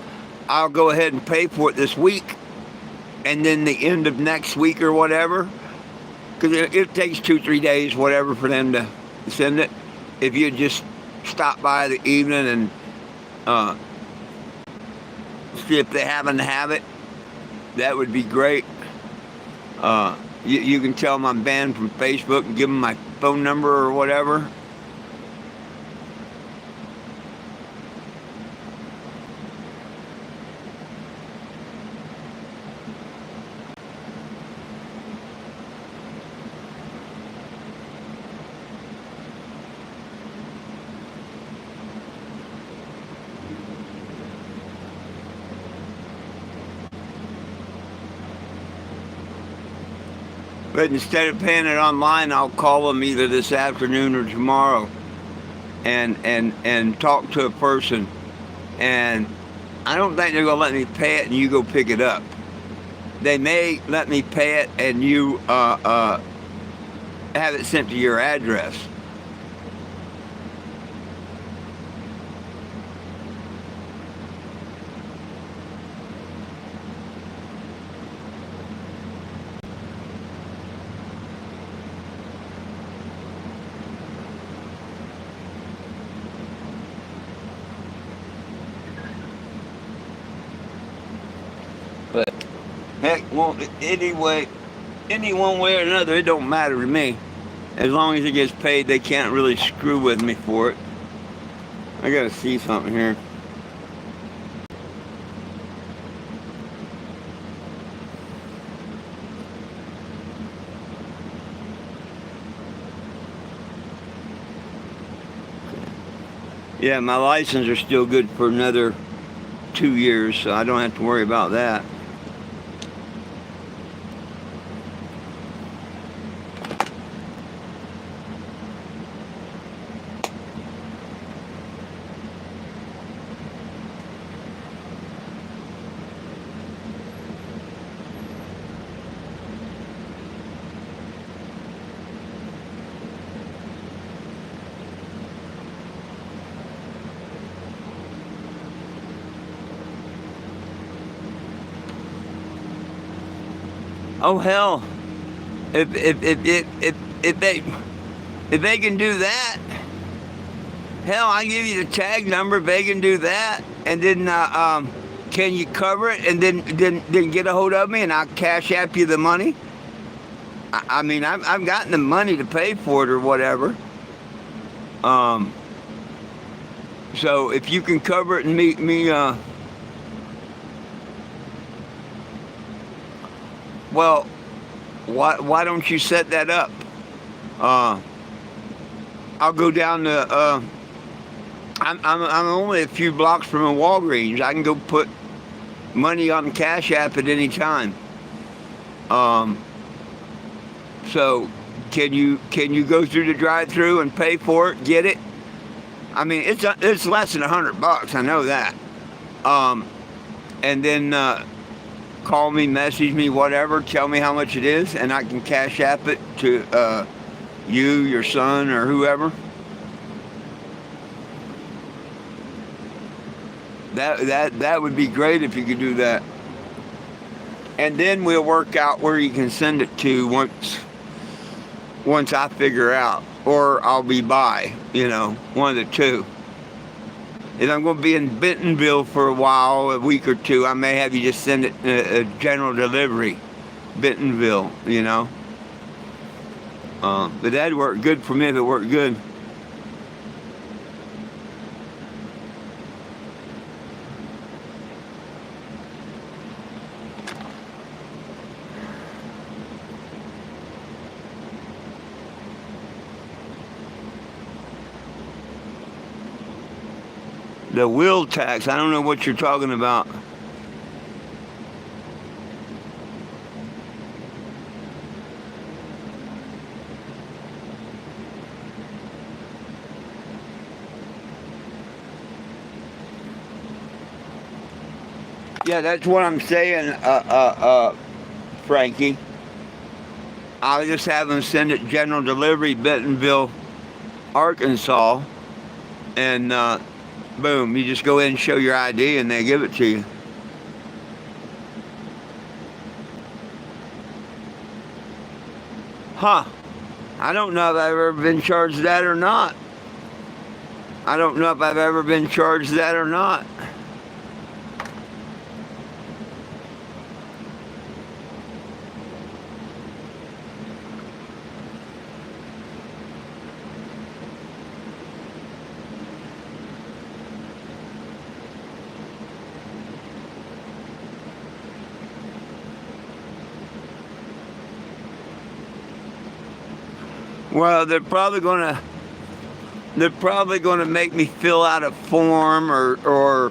Speaker 2: I'll go ahead and pay for it this week, and then the end of next week or whatever, because it takes 2-3 days, whatever, for them to send it. If you just stop by the evening and see if they happen to have it, that would be great. You can tell them I'm banned from Facebook and give them my phone number or whatever. But instead of paying it online, I'll call them either this afternoon or tomorrow and talk to a person. And I don't think they're going to let me pay it and you go pick it up. They may let me pay it and you have it sent to your address. But heck, well, anyway, any one way or another, it don't matter to me. As long as it gets paid, they can't really screw with me for it. I gotta see something here. Yeah, my license are still good for another 2 years, so I don't have to worry about that.
Speaker 1: Oh hell, if they if they can do that, hell, I give you the tag number. If they can do that, and then can you cover it, and then get a hold of me, and I'll cash app you the money. I mean, I've gotten the money to pay for it or whatever. So if you can cover it and meet me, well, why don't you set that up? I'll go down to. I'm only a few blocks from a Walgreens. I can go put money on Cash App at any time. So can you go through the drive-through and pay for it? Get it? I mean, it's less than $100. I know that. And then call me, message me, whatever. Tell me how much it is, and I can Cash App it to you, your son, or whoever. That would be great if you could do that. And then we'll work out where you can send it to once I figure out, or I'll be by, one of the two. If I'm going to be in Bentonville for a while, a week or two, I may have you just send it a general delivery, Bentonville, But that'd work good for me if it worked good. The wheel tax, I don't know what you're talking about. Yeah, that's what I'm saying, Frankie. I'll just have them send it general delivery, Bentonville, Arkansas, and boom, you just go in and show your ID and they give it to you. Huh. I don't know if I've ever been charged that or not. Well, they're probably gonna make me fill out a form or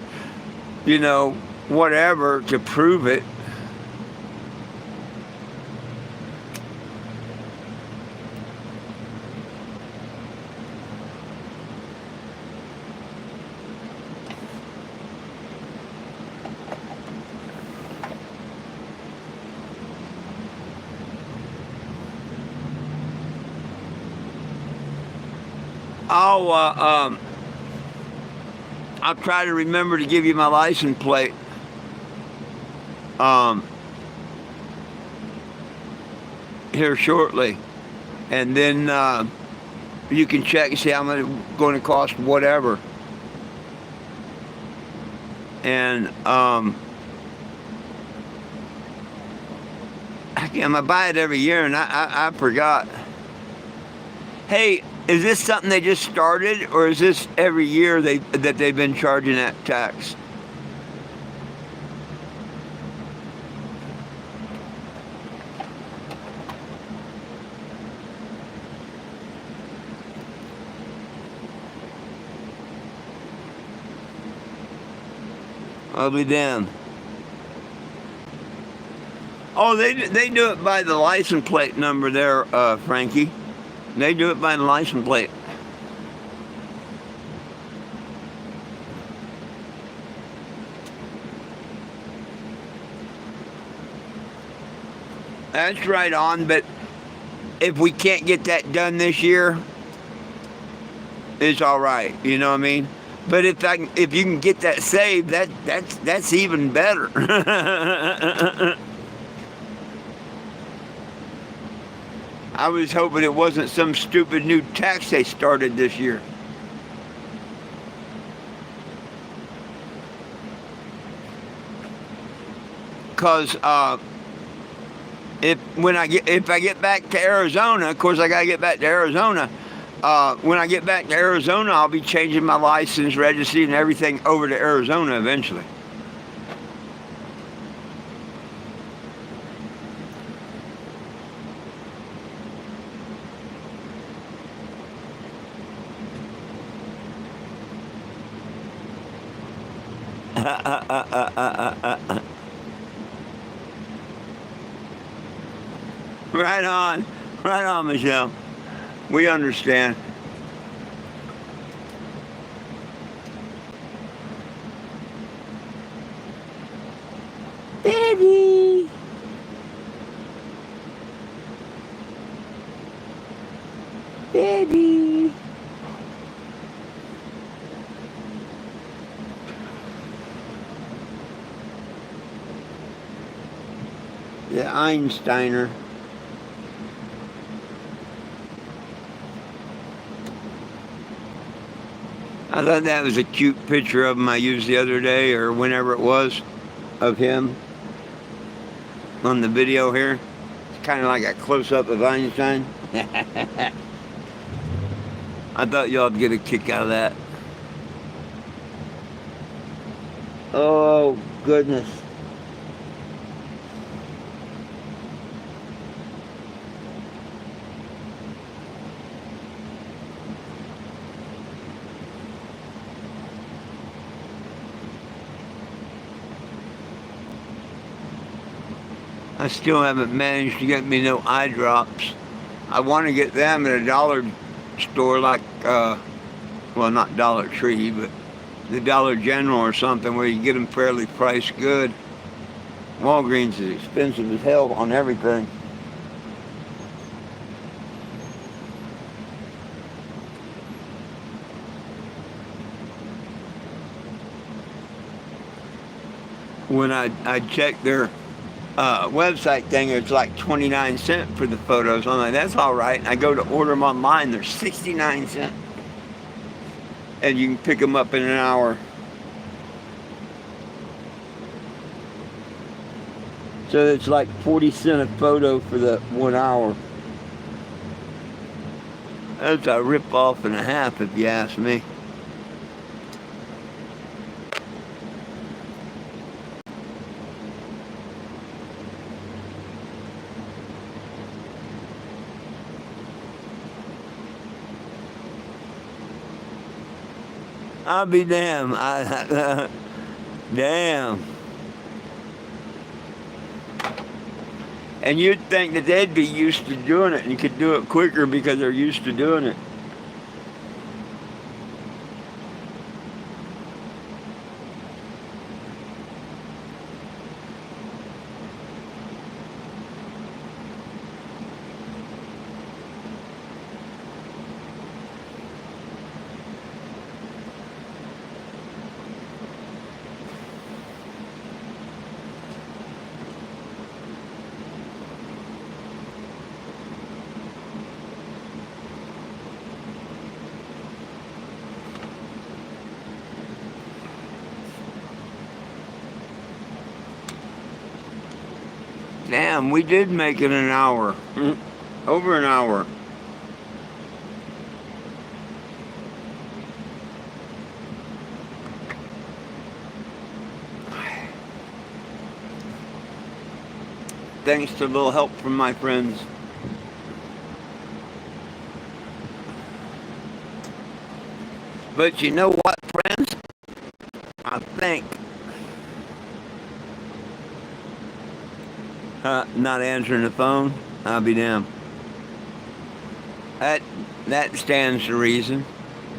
Speaker 1: whatever to prove it. I'll try to remember to give you my license plate. Here shortly, and then you can check and see how much it's going to cost, whatever. And I buy it every year, and I forgot. Hey, is this something they just started, or is this every year that they've been charging that tax? I'll be damned. Oh, they do it by the license plate number there, Frankie. They do it by the license plate. That's right on, but if we can't get that done this year, it's all right. You know what I mean? But if you can get that saved, that's even better. I was hoping it wasn't some stupid new tax they started this year. Cause if I get back to Arizona, of course I gotta get back to Arizona. When I get back to Arizona, I'll be changing my license, registry, and everything over to Arizona eventually. Right on, Michelle. We understand. Baby. Baby. The Einsteiner. I thought that was a cute picture of him I used the other day, or whenever it was, of him on the video here. It's kind of like a close-up of Einstein. I thought y'all'd get a kick out of that. Oh, goodness. I still haven't managed to get me no eye drops. I want to get them at a dollar store like, well, not Dollar Tree, but the Dollar General or something where you get them fairly priced good. Walgreens is expensive as hell on everything. When I checked their website thing, it's like 29 cents for the photos. I'm like, that's all right. I go to order them online, they're 69 cents. And you can pick them up in an hour. So it's like 40 cents a photo for the 1 hour. That's a rip-off and a half, if you ask me. I'll be damned. Damn. And you'd think that they'd be used to doing it and you could do it quicker because they're used to doing it. Damn, we did make it an hour. Over an hour. Thanks to a little help from my friends. But you know what, friends? I think not answering the phone, I'll be damned. That stands to reason.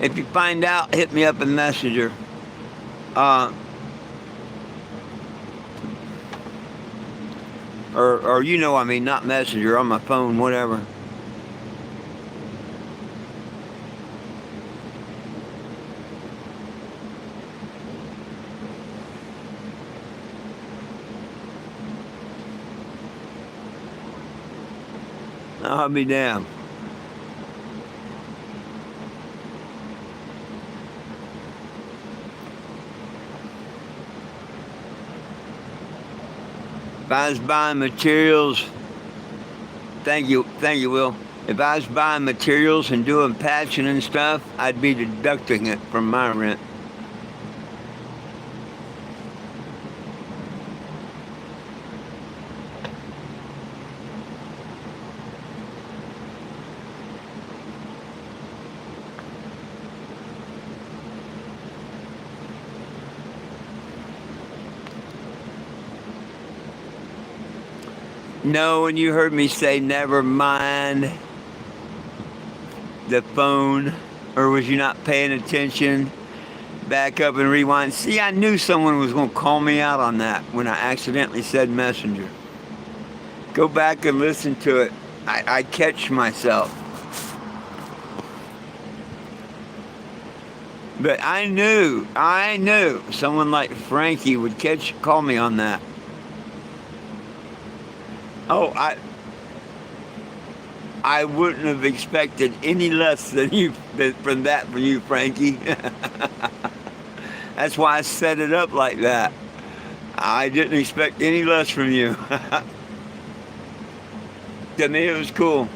Speaker 1: If you find out, hit me up in Messenger. Or you know, I mean, not Messenger, on my phone, whatever. I'll be damned. If I was buying materials, thank you, Will. If I was buying materials and doing patching and stuff, I'd be deducting it from my rent. No, when you heard me say never mind the phone, or was you not paying attention? Back up and rewind. See, I knew someone was going to call me out on that when I accidentally said messenger. Go back and listen to it. I catch myself. But I knew someone like Frankie would call me on that. Oh, I wouldn't have expected any less from you, Frankie. That's why I set it up like that. I didn't expect any less from you. To me, it was cool.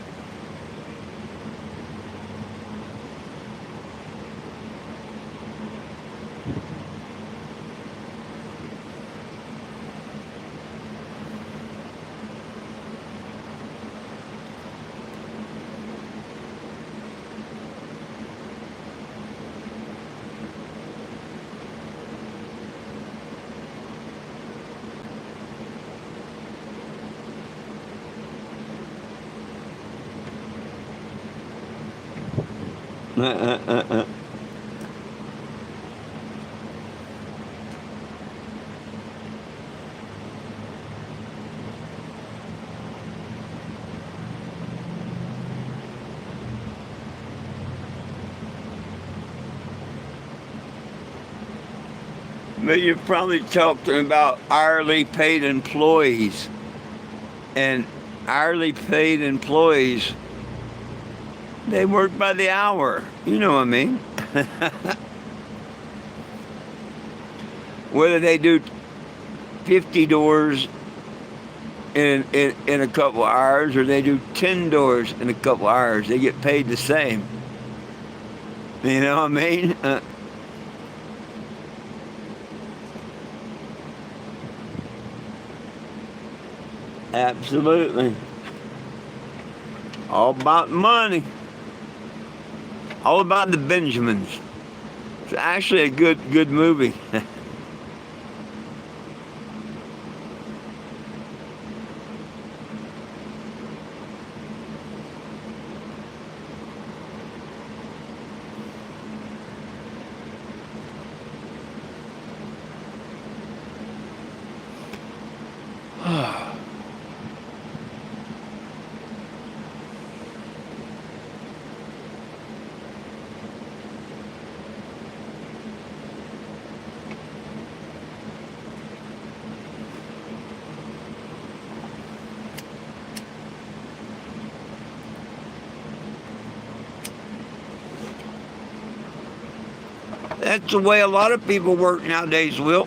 Speaker 1: But you're probably talking about hourly paid employees. And hourly paid employees, they work by the hour. You know what I mean? Whether they do 50 doors in a couple hours or they do 10 doors in a couple hours, they get paid the same. You know what I mean? Absolutely. All about money. All about the Benjamins. It's actually a good movie. That's the way a lot of people work nowadays, Will.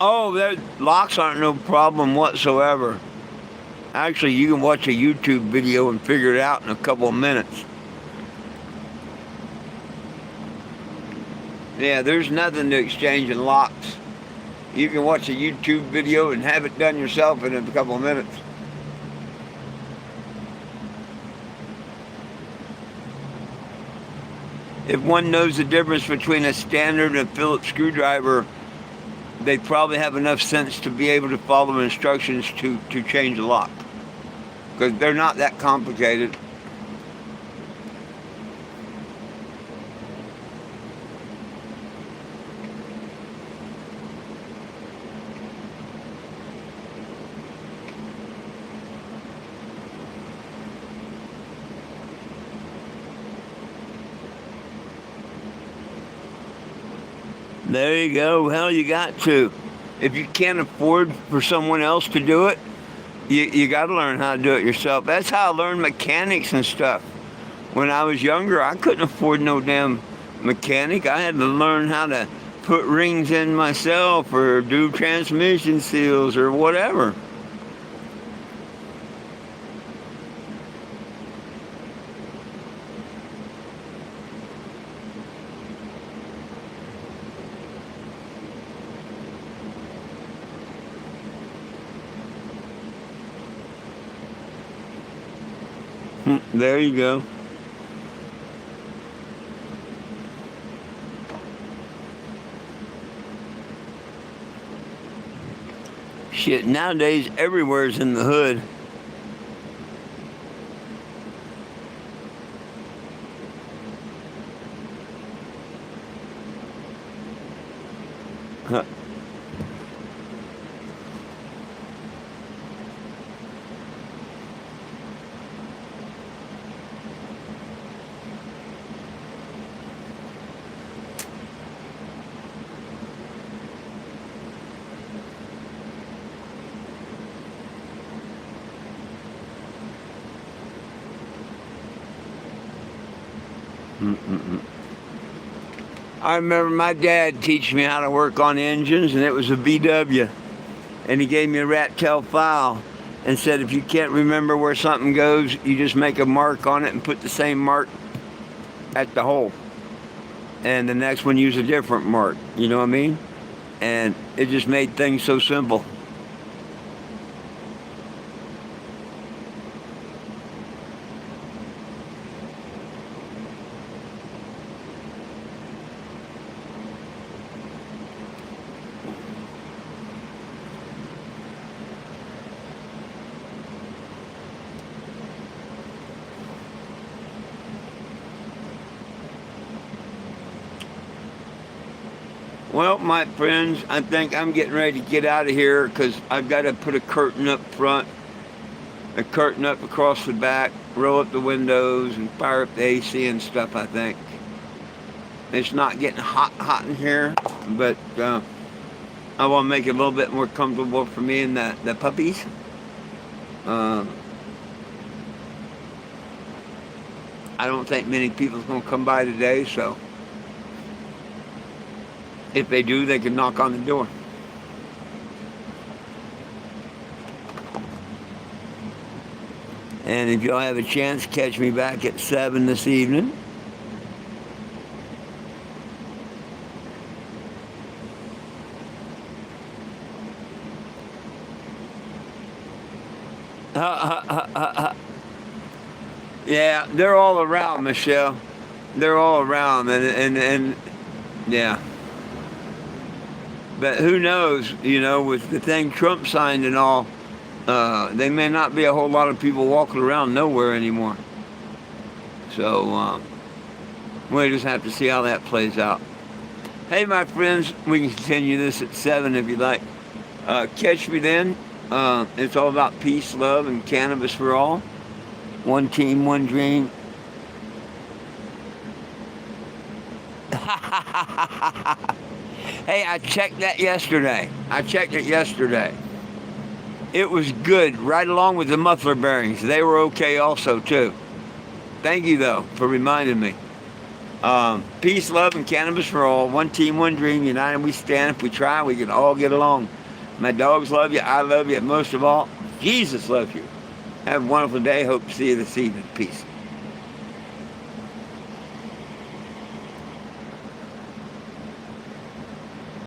Speaker 1: Oh, their locks aren't no problem whatsoever. Actually, you can watch a YouTube video and figure it out in a couple of minutes. Yeah, there's nothing to exchanging locks. You can watch a YouTube video and have it done yourself in a couple of minutes. If one knows the difference between a standard and a Phillips screwdriver, they probably have enough sense to be able to follow instructions to change the lock. Because they're not that complicated. There you go. Hell, you got to. If you can't afford for someone else to do it, you got to learn how to do it yourself. That's how I learned mechanics and stuff. When I was younger, I couldn't afford no damn mechanic. I had to learn how to put rings in myself or do transmission seals or whatever. There you go. Shit, nowadays everywhere's in the hood. Huh. I remember my dad teaching me how to work on engines, and it was a VW. And he gave me a rat tail file and said, if you can't remember where something goes, you just make a mark on it and put the same mark at the hole. And the next one, use a different mark. You know what I mean? And it just made things so simple. Well, my friends, I think I'm getting ready to get out of here because I've got to put a curtain up front, a curtain up across the back, roll up the windows, and fire up the AC and stuff, I think. It's not getting hot in here, but I want to make it a little bit more comfortable for me and the puppies. I don't think many people's going to come by today, so if they do, they can knock on the door. And if y'all have a chance, catch me back at 7 this evening. Yeah, they're all around, Michelle. They're all around, and yeah. But who knows, you know, with the thing Trump signed and all, there may not be a whole lot of people walking around nowhere anymore. So, we just have to see how that plays out. Hey, my friends, we can continue this at 7 if you like. Catch me then. It's all about peace, love, and cannabis for all. One team, one dream. Hey, I checked that yesterday. It was good, right along with the muffler bearings. They were okay also, too. Thank you, though, for reminding me. Peace, love, and cannabis for all. One team, one dream. United we stand. If we try, we can all get along. My dogs love you. I love you. And most of all, Jesus loves you. Have a wonderful day. Hope to see you this evening. Peace.